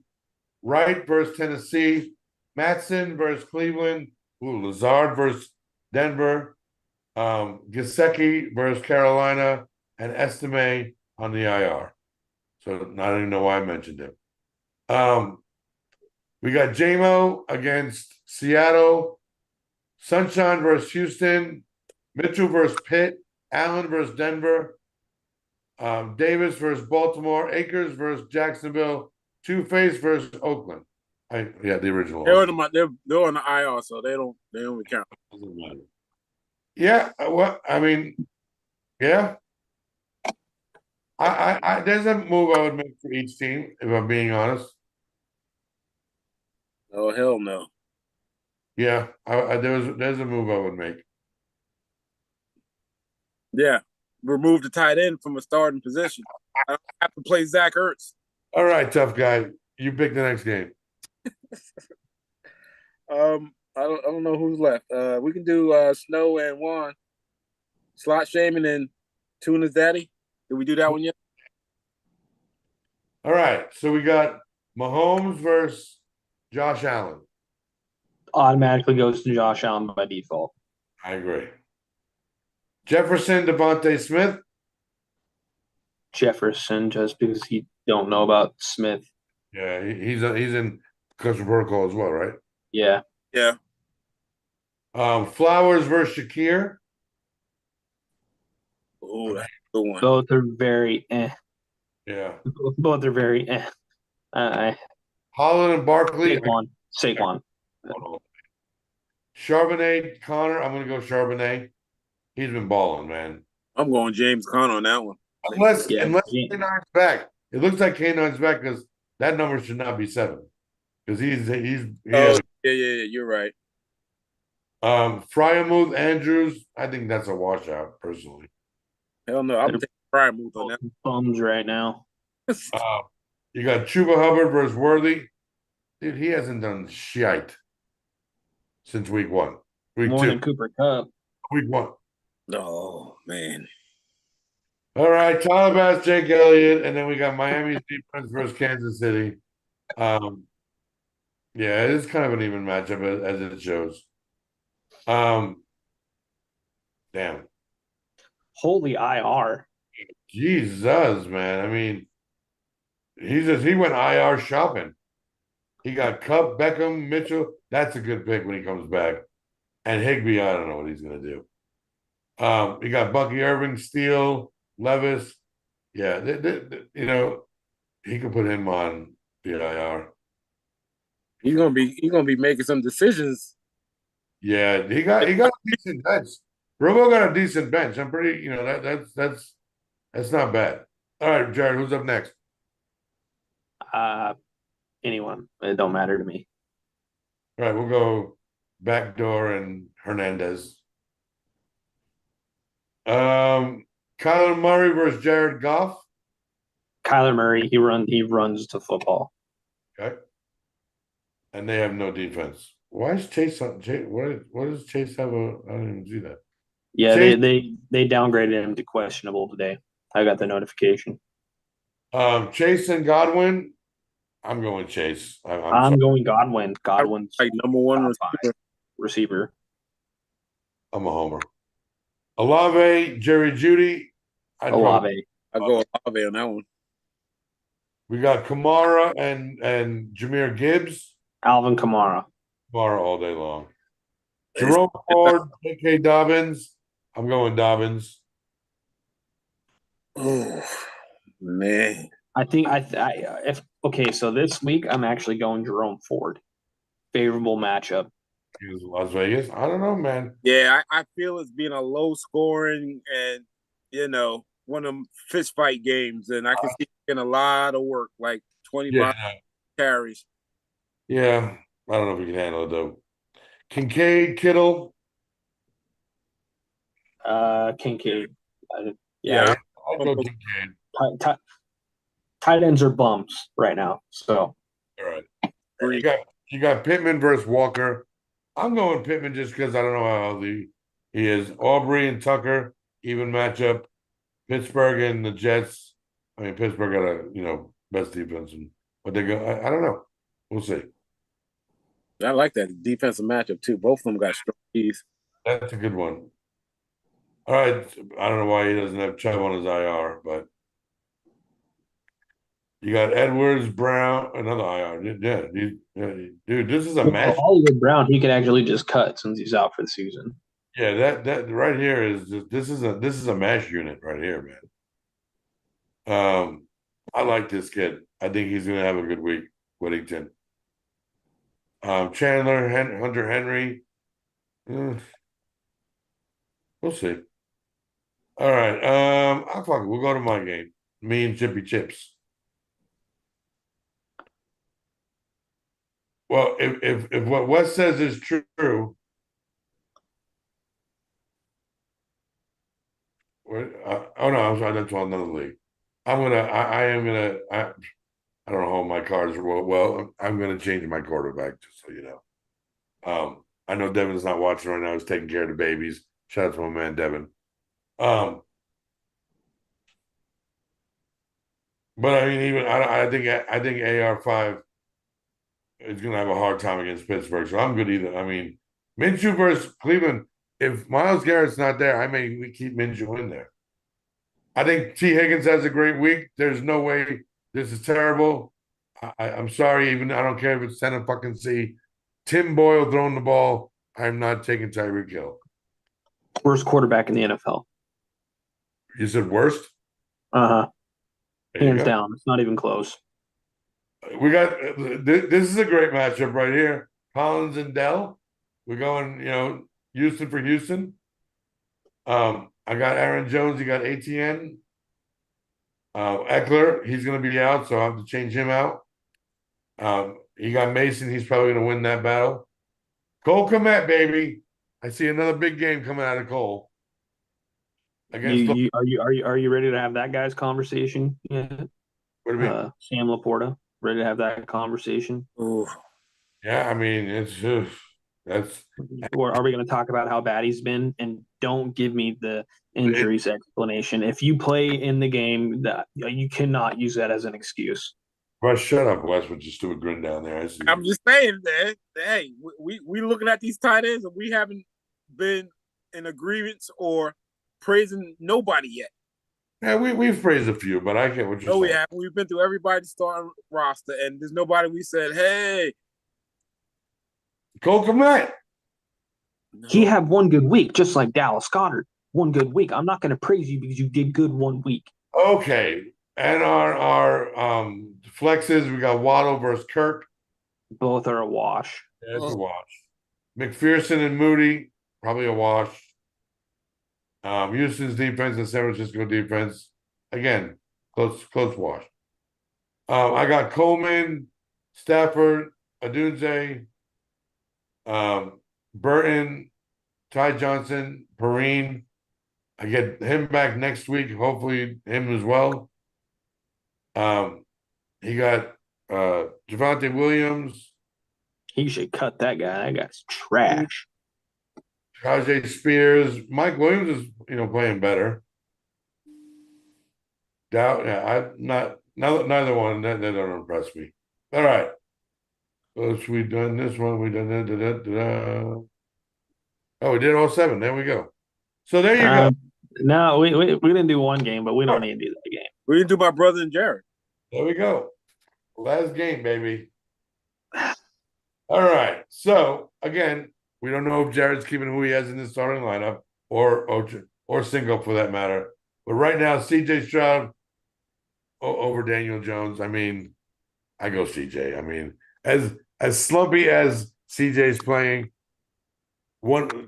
Wright versus Tennessee, Matson versus Cleveland, Lazard versus Denver, Gesicki versus Carolina, and Estime on the IR. So I don't even know why I mentioned him. We got JMO against Seattle, Sunshine versus Houston, Mitchell versus Pitt, Allen versus Denver, Davis versus Baltimore, Akers versus Jacksonville, Two-Face versus Oakland. The original. They're on the IR, so they don't count. Yeah, well, I mean, yeah. I there's a move I would make for each team, if I'm being honest. Oh hell no. Yeah, there's a move I would make. Yeah, remove the tight end from a starting position. I don't have to play Zach Ertz. All right, tough guy. You pick the next game. I don't know who's left. We can do Snow and Juan, Slot Shaman and Tuna's Daddy. Did we do that one yet? All right, so we got Mahomes versus Josh Allen. Automatically goes to Josh Allen by default. I agree. Jefferson, Devontae Smith. Jefferson, just because he don't know about Smith. Yeah, he's in concussion protocol as well, right? Yeah. Yeah. Flowers versus Shakir. Oh, that's the one. Both are very Yeah. Both are very Holland and Barkley. Saquon. Charbonnet, Connor. I'm gonna go Charbonnet. He's been balling, man. I'm going James Conner on that one. Unless K9's back. It looks like K9's back because that number should not be 7. Because yeah, you're right. Fryermuth, Andrews, I think that's a washout, personally. Hell no, I'm taking Fryermuth on that. Bums right now. You got Chuba Hubbard versus Worthy. Dude, he hasn't done shite since week 1. Week More 2. than Cooper Kupp. Week 1. Oh, man. All right, Tyler Bass, Jake Elliott, and then we got Miami's defense versus Kansas City. Yeah, it is kind of an even matchup as it shows. Damn. Holy IR. Jesus, man. I mean, he went IR shopping. He got Kupp, Beckham, Mitchell. That's a good pick when he comes back. And Higbee, I don't know what he's gonna do. We got Bucky Irving, Steele, Levis. Yeah, he could put him on the IR. He's gonna be making some decisions. Yeah, he got a decent bench. Robo got a decent bench. I'm pretty, that's not bad. All right, Jared, who's up next? Anyone. It don't matter to me. All right, we'll go Backdoor and Hernandez. Kyler Murray versus Jared Goff. Kyler Murray, he runs to football. Okay. And they have no defense. Why is Chase on what does Chase have I don't even see that. Yeah, Chase, they downgraded him to questionable today. I got the notification. Chase and Godwin. I'm going Chase. I'm going Godwin. Godwin's like number 1 receiver. I'm a homer. Olave, Jerry Jeudy. I go Olave on that one. We got Kamara and Jahmyr Gibbs. Alvin Kamara. Kamara all day long. Jerome Ford, J.K. Dobbins. I'm going Dobbins. Oh, man. I think so this week I'm actually going Jerome Ford. Favorable matchup. Las Vegas. I don't know, man. Yeah, I feel it's being a low scoring and one of them fist fight games, and I can see getting a lot of work, like 25 carries. Yeah, I don't know if we can handle it though. Kincaid, Kittle. Kincaid. Yeah, I'll go Kincaid. Tight ends are bums right now. So all right. You got Pittman versus Walker. I'm going Pittman just because I don't know how healthy he is. Aubrey and Tucker, even matchup. Pittsburgh and the Jets. I mean, Pittsburgh got a best defense, but they go. I don't know. We'll see. I like that defensive matchup too. Both of them got strong keys. That's a good one. All right, I don't know why he doesn't have Chubb on his IR, but You got Edwards, Brown, another IR. Dude, this is a Well, match. Hollywood Brown, he could actually just cut since he's out for the season. Yeah, that right here is this is a mash unit right here, man. I like this kid. I think he's gonna have a good week, Whittington. Chandler, Hunter Henry. We'll see. All right. I'll fuck it. We'll go to my game. Me and Chippy Chips. Well, if what Wes says is true, oh no, I'm sorry, that's all another league. I am gonna, I don't hold my cards well. I'm gonna change my quarterback, just so you know. I know Devin's not watching right now. He's taking care of the babies. Shout out to my man Devin. But I mean, even I think AR5 is going to have a hard time against Pittsburgh. So I'm good either. I mean, Minshew versus Cleveland. If Myles Garrett's not there, I may keep Minshew in there. I think T. Higgins has a great week. There's no way this is terrible. I'm sorry, even I don't care if it's 10 and fucking C. Tim Boyle throwing the ball. I'm not taking Tyreek Hill. Worst quarterback in the NFL. You said worst? Uh-huh. Hands down. It's not even close. We got this is a great matchup right here. Collins and Dell. We're going, Houston for Houston. I got Aaron Jones. You got ATN. Eckler, he's going to be out, so I have to change him out. You got Mason. He's probably going to win that battle. Cole Kmet, baby. I see another big game coming out of Cole. Are you ready to have that guy's conversation? Yeah. What do you mean? Sam Laporta, ready to have that conversation? Ooh. Yeah, I mean that's. Or are we going to talk about how bad he's been? And don't give me the injuries explanation. If you play in the game, that you cannot use that as an excuse. Well, shut up, Wes, with your stupid grin down there. I'm just saying that, hey, we looking at these tight ends and we haven't been in agreement or praising nobody yet. Yeah, we've praised a few, but I get what you're saying. We have. We've been through everybody's starting roster, and there's nobody we said, hey. Cole Kmet. He had one good week, just like Dallas Goedert. One good week. I'm not going to praise you because you did good one week. Okay. And our flexes, we got Waddle versus Kirk. Both are a wash. Yeah, it's a wash. McPherson and Moody, probably a wash. Houston's defense and San Francisco defense, again, close wash. I got Coleman, Stafford, Adunze, Burton, Ty Johnson, Perrine. I get him back next week. Hopefully, him as well. He got Javonte Williams. He should cut that guy. That guy's trash. Tajay Spears. Mike Williams is, playing better. Neither one. They don't impress me. All right. So we done this one. We done that. Oh, we did all 7. There we go. So there you go. No, we didn't do one game, but we don't need to do that game. We didn't do my brother and Jared. There we go. Last game, baby. All right. So again, we don't know if Jared's keeping who he has in the starting lineup or single for that matter. But right now, CJ Stroud over Daniel Jones. I mean, I go CJ. I mean, as slumpy as CJ's playing,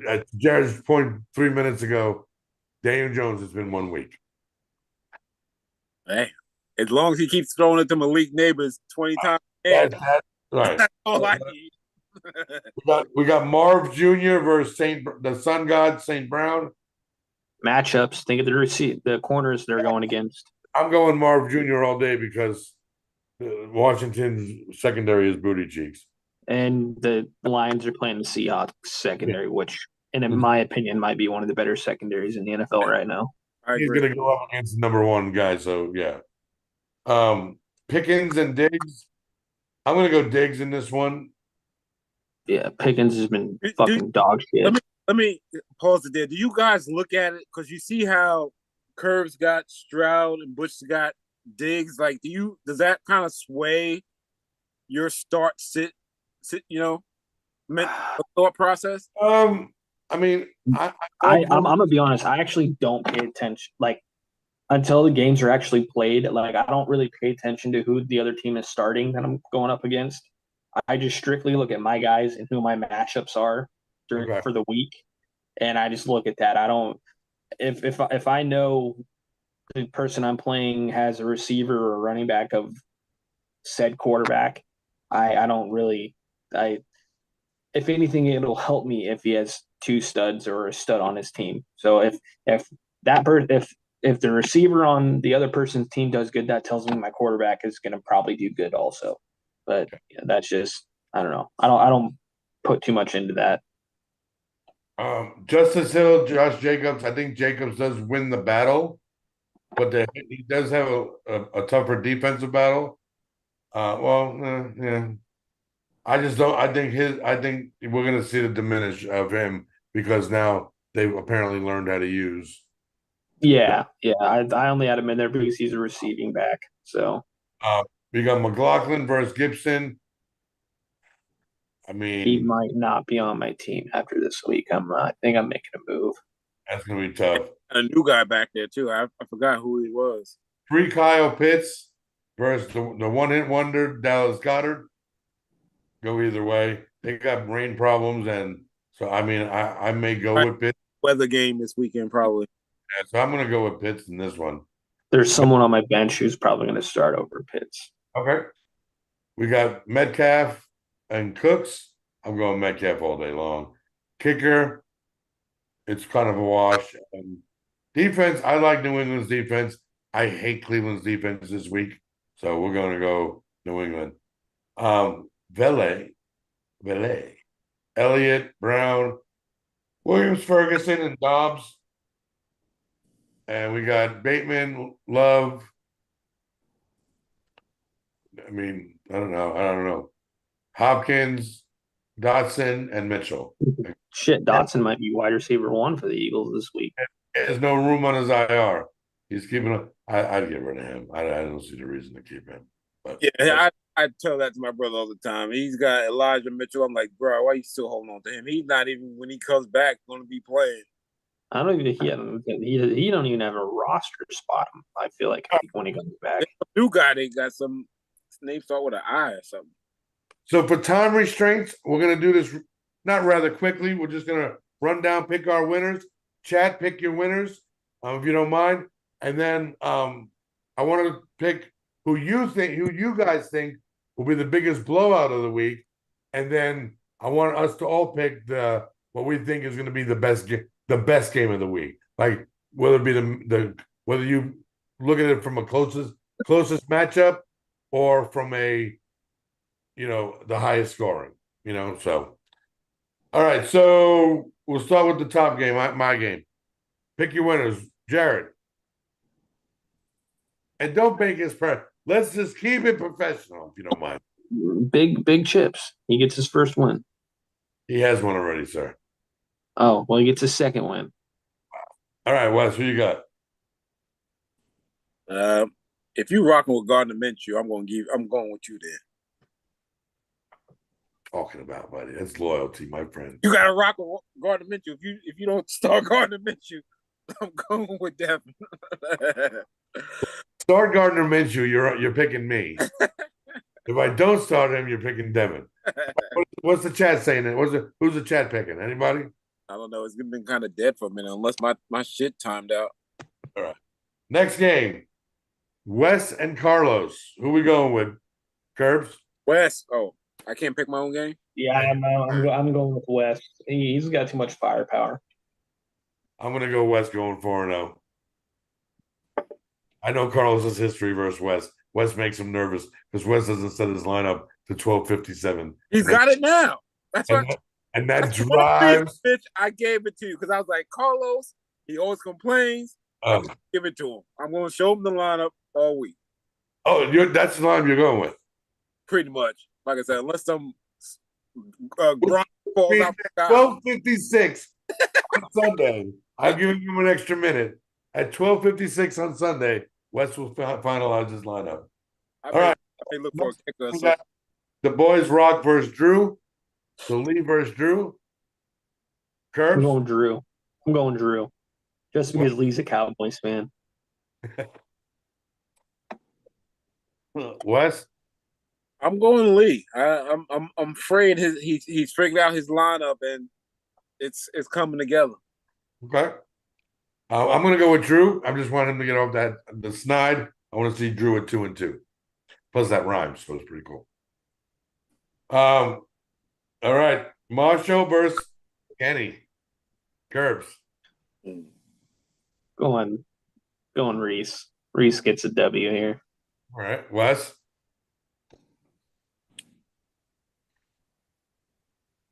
at Jared's point 3 minutes ago, Daniel Jones has been 1 week. Hey, as long as he keeps throwing it to Malik Neighbors 20 times, right. That's all I need. we got Marv Jr. versus the Sun God, St. Brown. Matchups. Think of the corners they're going against. I'm going Marv Jr. all day because Washington's secondary is booty cheeks. And the Lions are playing the Seahawks secondary, which, in my opinion, might be one of the better secondaries in the NFL right now. He's going to go up against the number 1 guy, so yeah. Pickens and Diggs. I'm going to go Diggs in this one. Yeah, Pickens has been fucking dog shit. Let me pause it there. Do you guys look at it? Because you see how Curves got Stroud and Butch got Diggs, like, does that kind of sway your sit, thought process? I mean, I'm gonna be honest. I actually don't pay attention. Like until the games are actually played, like I don't really pay attention to who the other team is starting that I'm going up against. I just strictly look at my guys and who my matchups are for the week, and I just look at that. I don't if I know the person I'm playing has a receiver or a running back of said quarterback, I don't really I if anything it'll help me if he has two studs or a stud on his team. So if that if the receiver on the other person's team does good, that tells me my quarterback is going to probably do good also. But yeah, that's just I don't know. I don't put too much into that. Justice Hill, Josh Jacobs. I think Jacobs does win the battle, but he does have a tougher defensive battle. Yeah. I just don't. I think we're going to see the diminish of him because now they've apparently learned how to use. Yeah. I only had him in there because he's a receiving back. So we got McLaughlin versus Gibson. I mean, he might not be on my team after this week. I think I'm making a move. That's gonna be tough. A new guy back there too. I forgot who he was. Free Kyle Pitts versus the one-hit wonder Dallas Goedert. Go either way. They got brain problems, and so I mean, I may go with Pitts. Weather game this weekend probably. Yeah, so I'm gonna go with Pitts in this one. There's someone on my bench who's probably going to start over Pitts. Okay. We got Metcalf and Cooks. I'm going Metcalf all day long. Kicker, it's kind of a wash. And defense, I like New England's defense. I hate Cleveland's defense this week. So we're going to go New England. Vele, Elliott, Brown, Williams, Ferguson, and Dobbs. And we got Bateman, Love. I mean, I don't know. Hopkins, Dotson, and Mitchell. Shit, Dotson might be wide receiver 1 for the Eagles this week. There's no room on his IR. He's keeping. I'd get rid of him. I don't see the reason to keep him. But yeah, I tell that to my brother all the time. He's got Elijah Mitchell. I'm like, bro, why are you still holding on to him? He's not even when he comes back going to be playing. I don't even he don't even have a roster spot. I feel like when he comes back. New guy, they got some name start with an I or something. So for time restraints, we're gonna do this not rather quickly. We're just gonna run down, pick our winners. Chat, pick your winners, if you don't mind. And then I want to pick who you guys think will be the biggest blowout of the week, and then I want us to all pick what we think is going to be the best game of the week. Like whether it be whether you look at it from a closest matchup or from the highest scoring. So all right, so we'll start with the top game, my game. Pick your winners, Jared. And don't make his press. Let's just keep it professional, if you don't mind. Big chips. He gets his first win. He has one already, sir. Oh, well, he gets his second win. All right, Wes, who you got? If you rocking with Gardner Minshew, I'm going with you there. Talking about, buddy. That's loyalty, my friend. You gotta rock with Gardner Minshew. If you don't start Gardner Minshew, I'm going with Devin. Start Gardner Minshew, you're picking me. If I don't start him, you're picking Devin. What's the chat saying? Who's the chat picking? Anybody? I don't know. It's been kind of dead for a minute, unless my shit timed out. All right. Next game. Wes and Carlos. Who we going with? Curbs? Wes. Oh, I can't pick my own game? Yeah, I'm going with Wes. He's got too much firepower. I'm going to go Wes going 4-0. I know Carlos's history versus Wes. Wes makes him nervous because Wes doesn't set his lineup to 12:57. He's got it now. That's right. And that drives. Bitch, I gave it to you because I was like, Carlos, he always complains. I'm going to give it to him. I'm going to show him the lineup all week. Oh, that's the lineup you're going with? Pretty much. Like I said, unless some grunt falls out. 12:56 on Sunday. I'm giving him an extra minute. At 12:56 on Sunday, Wes will finalize his lineup. I All right. may look for a kicker. So. The boys Rock versus Drew. So Lee versus Drew. Curves? I'm going Drew. Just because Lee's a Cowboys fan. Wes? I'm going Lee. I'm afraid he's figured out his lineup and it's coming together. Okay. I'm going to go with Drew. I just want him to get off the snide. I want to see Drew at 2-2. Plus that rhymes, so it's pretty cool. All right. Marshall versus Kenny. Curbs. Going Reese. Reese gets a W here. All right. Wes?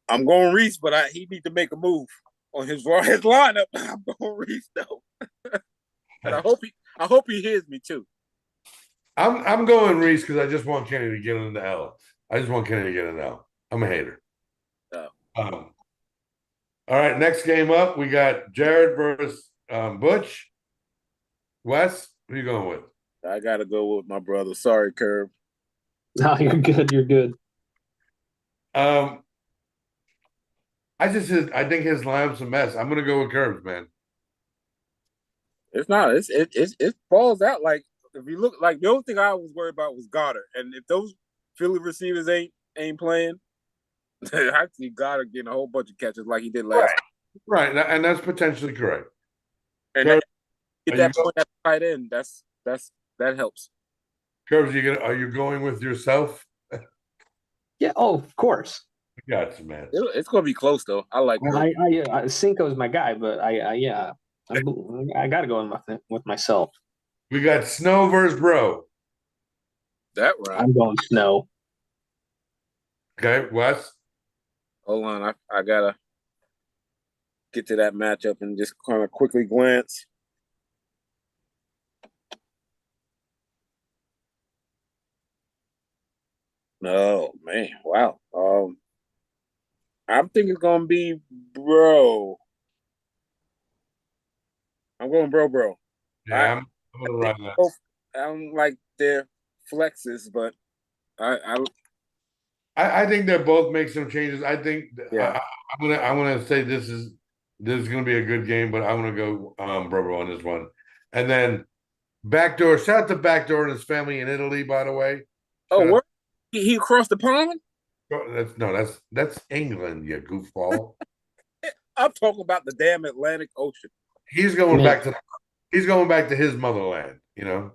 I'm going Reese, but he need to make a move on his lineup. I'm going Reese though. And I hope he hears me too. I'm going Reese because I just want Kenny to get in the L. I just want Kenny to get in the L. I'm a hater. Oh. All right, next game up, we got Jared versus Butch. Wes, who are you going with? I gotta go with my brother. Sorry, Curb. No, you're good. You're good. I think his lineup's a mess. I'm gonna go with Curbs, man. It's not. It falls out. Like if you look, like the only thing I was worried about was Goddard, and if those Philly receivers ain't playing, I see Goddard getting a whole bunch of catches like he did last. Right, and that's potentially correct. And Curbs, get that point at the tight end. That helps. Curbs, are you going with yourself? Yeah. Oh, of course. Gotcha, man. It's gonna be close though. I like. Cinco's my guy, but I got to go with myself. We got Snow versus Bro. That right. I'm going Snow. Okay, Wes. Hold on, I gotta get to that matchup and just kind of quickly glance. No, man, wow. I'm thinking it's gonna be Bro. I'm going Bro. Yeah, I'm gonna run that. I don't like their flexes, but I think they both make some changes. I think yeah. I'm gonna say this is gonna be a good game, but I'm gonna go Bro on this one. And then Backdoor, shout out to Backdoor and his family in Italy, by the way. Oh, where he crossed the pond? That's England, you goofball. I'm talking about the damn Atlantic Ocean. He's going back to his motherland, you know.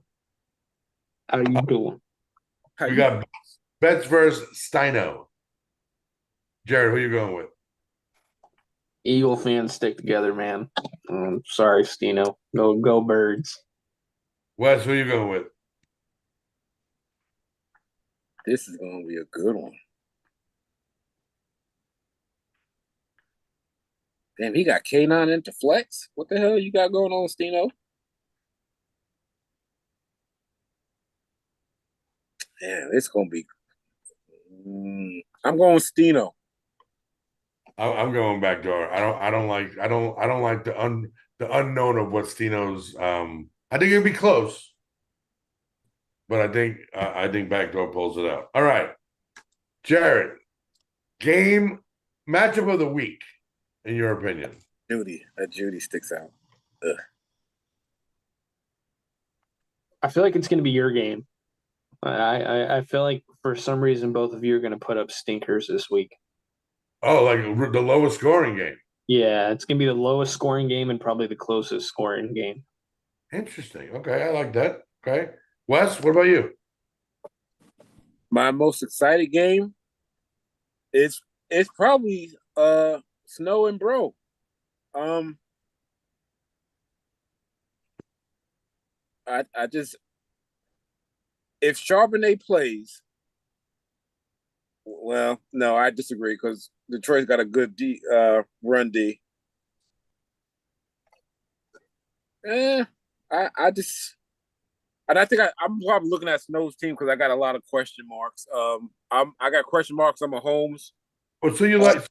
How you doing? We got Betts versus Steino. Jared, who you going with? Eagle fans stick together, man. Sorry, Stino. Go Birds. Wes, who you going with? This is going to be a good one. Damn, he got K9 into flex. What the hell you got going on, Stino? Damn, it's going to be. I'm going Stino. I'm going Backdoor. I don't like the unknown of what Stino's. I think it'd be close, but I think Backdoor pulls it out. All right, Jared, game matchup of the week, in your opinion? Judy sticks out. Ugh. I feel like it's going to be your game. I feel like for some reason both of you are going to put up stinkers this week. Oh, like the lowest scoring game. Yeah, it's going to be the lowest scoring game and probably the closest scoring game. Interesting. Okay, I like that. Okay. Wes, what about you? My most excited game is probably Snow and Bro. I just, if Charbonnet plays, well, no, I disagree because Detroit's got a good run D. I just, and I think I'm probably looking at Snow's team because I got a lot of question marks. I got question marks on Mahomes. Oh, so you like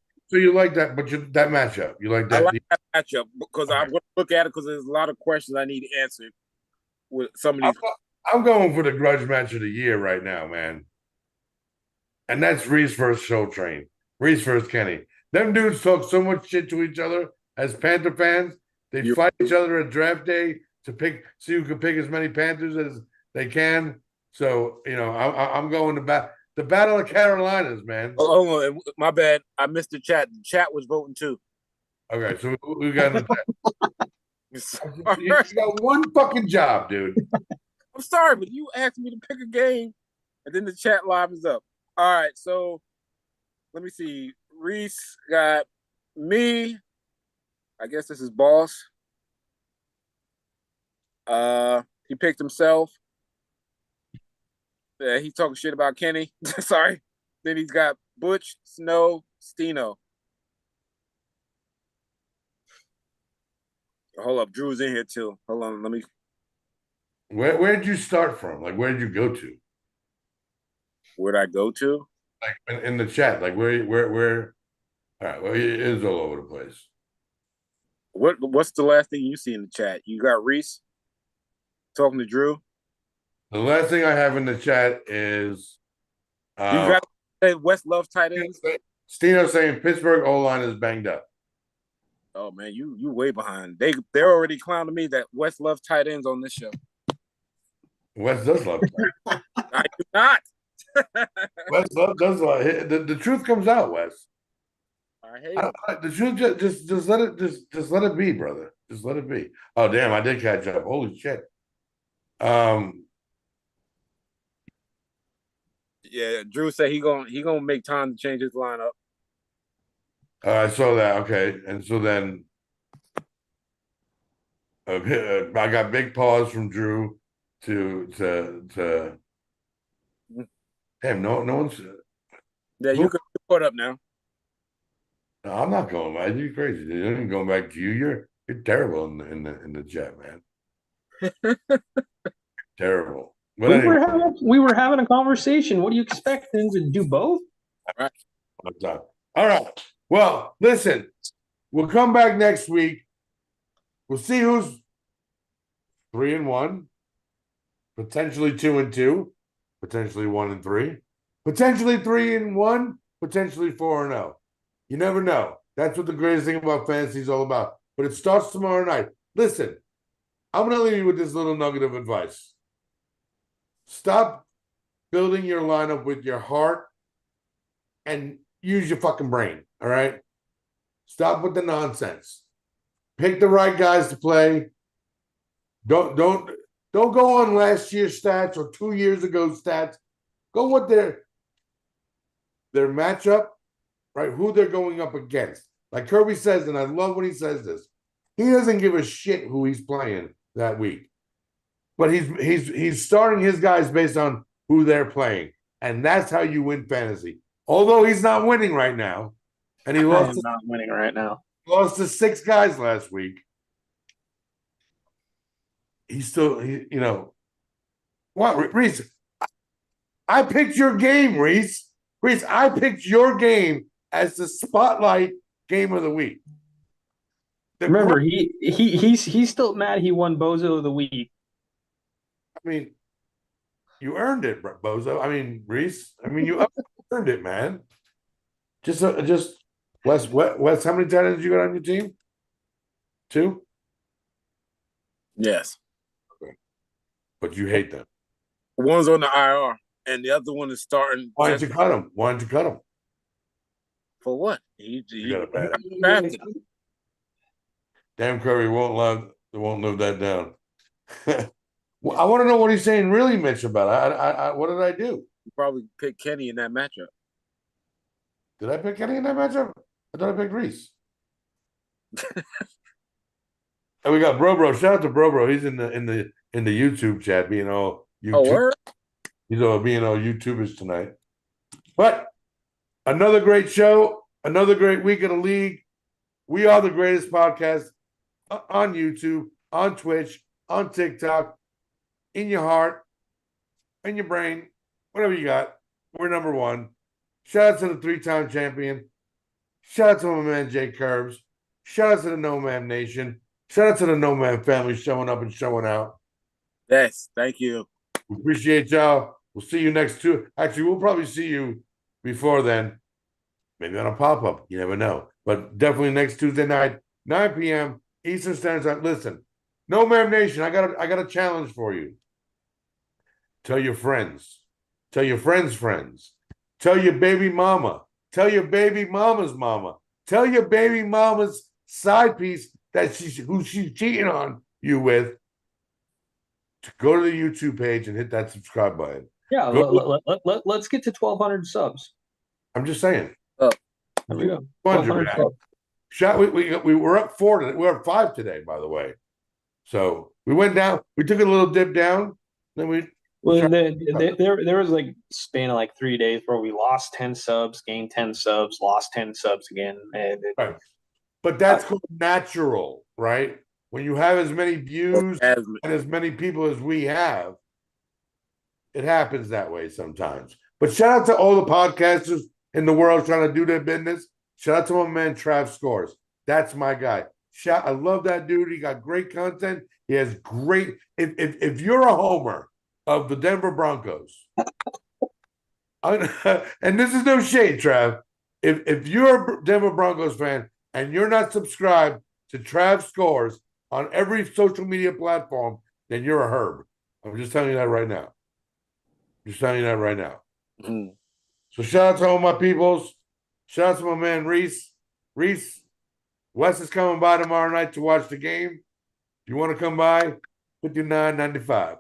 that, but that matchup, you like that? I like that matchup because I'm going to look at it because there's a lot of questions I need answered with some of these. I'm going for the grudge match of the year right now, man. And that's Reese versus Soul Train. Reese versus Kenny. Them dudes talk so much shit to each other as Panther fans. They fight each other at draft day to pick, so you can pick as many Panthers as they can. So, I'm going to the Battle of Carolinas, man. Oh, hold on. My bad. I missed the chat. The chat was voting too. Okay, so we got in the chat. You got one fucking job, dude. I'm sorry, but you asked me to pick a game, and then the chat live is up. All right, so let me see. Reese got me. I guess this is boss. He picked himself. Yeah, he's talking shit about Kenny. Sorry. Then he's got Butch, Snow, Stino. Hold up, Drew's in here too. Hold on, let me. Where'd you start from? Like, where'd you go to? Where'd I go to? Like in the chat. Like where? All right. Well, it is all over the place. What's the last thing you see in the chat? You got Reese talking to Drew. The last thing I have in the chat is you got West Love tight ends. Stino saying Pittsburgh O-line is banged up. Oh man, you way behind. They're already clowning me that West love tight ends on this show. West does love tight. I do not. Wes does love the truth comes out, Wes. I hate it. The truth just let it be, brother. Just let it be. Oh damn, I did catch up. Holy shit. Yeah, Drew said he gonna make time to change his lineup. I saw that. Okay, and so then I got big pause from Drew to. Damn, no one's. Yeah, you can put up now. No, I'm not going back. You're crazy. Dude. I'm going back to you. You're terrible in the chat, man. Terrible. But we were having a conversation. What do you expect them to do both? All right. Well, listen, we'll come back next week. We'll see who's 3-1, potentially 2-2, potentially 1-3, potentially 3-1, potentially 4-0. You never know. That's what the greatest thing about fantasy is all about. But it starts tomorrow night. Listen, I'm going to leave you with this little nugget of advice. Stop building your lineup with your heart and use your fucking brain, all right? Stop with the nonsense. Pick the right guys to play. Don't go on last year's stats or 2 years ago stats. Go with their matchup, right? Who they're going up against. Like Kirby says, and I love when he says this, he doesn't give a shit who he's playing that week. But he's starting his guys based on who they're playing. And that's how you win fantasy. Although he's not winning right now. And he lost not winning right now. Lost to 6 guys last week. He's still, what, Reese? I picked your game, Reese. Reese, I picked your game as the spotlight game of the week. Remember, he's still mad he won Bozo of the Week. I mean, you earned it, Bozo. I mean, Reese. I mean, you earned it, man. Just Wes, how many tight ends you got on your team? 2? Yes. Okay. But you hate them. One's on the IR, and the other one is starting. Why didn't you cut him? Why didn't you cut him? For what? He got a bad. Damn, Curry won't live that down. Well, I want to know what he's saying really, Mitch, about it. I what did I do? You probably picked Kenny in that matchup. Did I pick Kenny in that matchup? I thought I picked Reese. And we got Bro. Shout out to Bro. He's in the YouTube chat, being all YouTube. He's all being all YouTubers tonight. But another great show, another great week of the league. We are the greatest podcast on YouTube, on Twitch, on TikTok, in your heart, in your brain, whatever you got. We're number 1. Shout out to the 3-time champion. Shout out to my man Jay Curbs. Shout out to the NoMaam Nation. Shout out to the NoMaam family showing up and showing out. Yes, thank you. We appreciate y'all. We'll see you next Tuesday. Actually, we'll probably see you before then. Maybe on a pop-up. You never know. But definitely next Tuesday night, 9 p.m. Eastern Standard Time. Listen, NoMaam Nation, I got a challenge for you. Tell your friends. Tell your friends' friends. Tell your baby mama. Tell your baby mama's mama. Tell your baby mama's side piece that who she's cheating on you with to go to the YouTube page and hit that subscribe button. Yeah, let's get to 1,200 subs. I'm just saying. Oh, there we go. 1,200 subs. We were up 4 today. We were up 5 today, by the way. So we went down. We took a little dip down. Then we. Well, there was like a span of like 3 days where we lost 10 subs, gained 10 subs, lost 10 subs again. Right. But that's called natural, right? When you have as many views and as many people as we have, it happens that way sometimes. But shout out to all the podcasters in the world trying to do their business. Shout out to my man Trav Scores. That's my guy. I love that dude. He got great content. He has great. If you're a homer of the Denver Broncos, and this is no shade, Trav. If you're a Denver Broncos fan and you're not subscribed to Trav Scores on every social media platform, then you're a herb. I'm just telling you that right now. Mm-hmm. So shout out to all my peoples. Shout out to my man Reese. Reese, Wes is coming by tomorrow night to watch the game. If you want to come by, $59.95.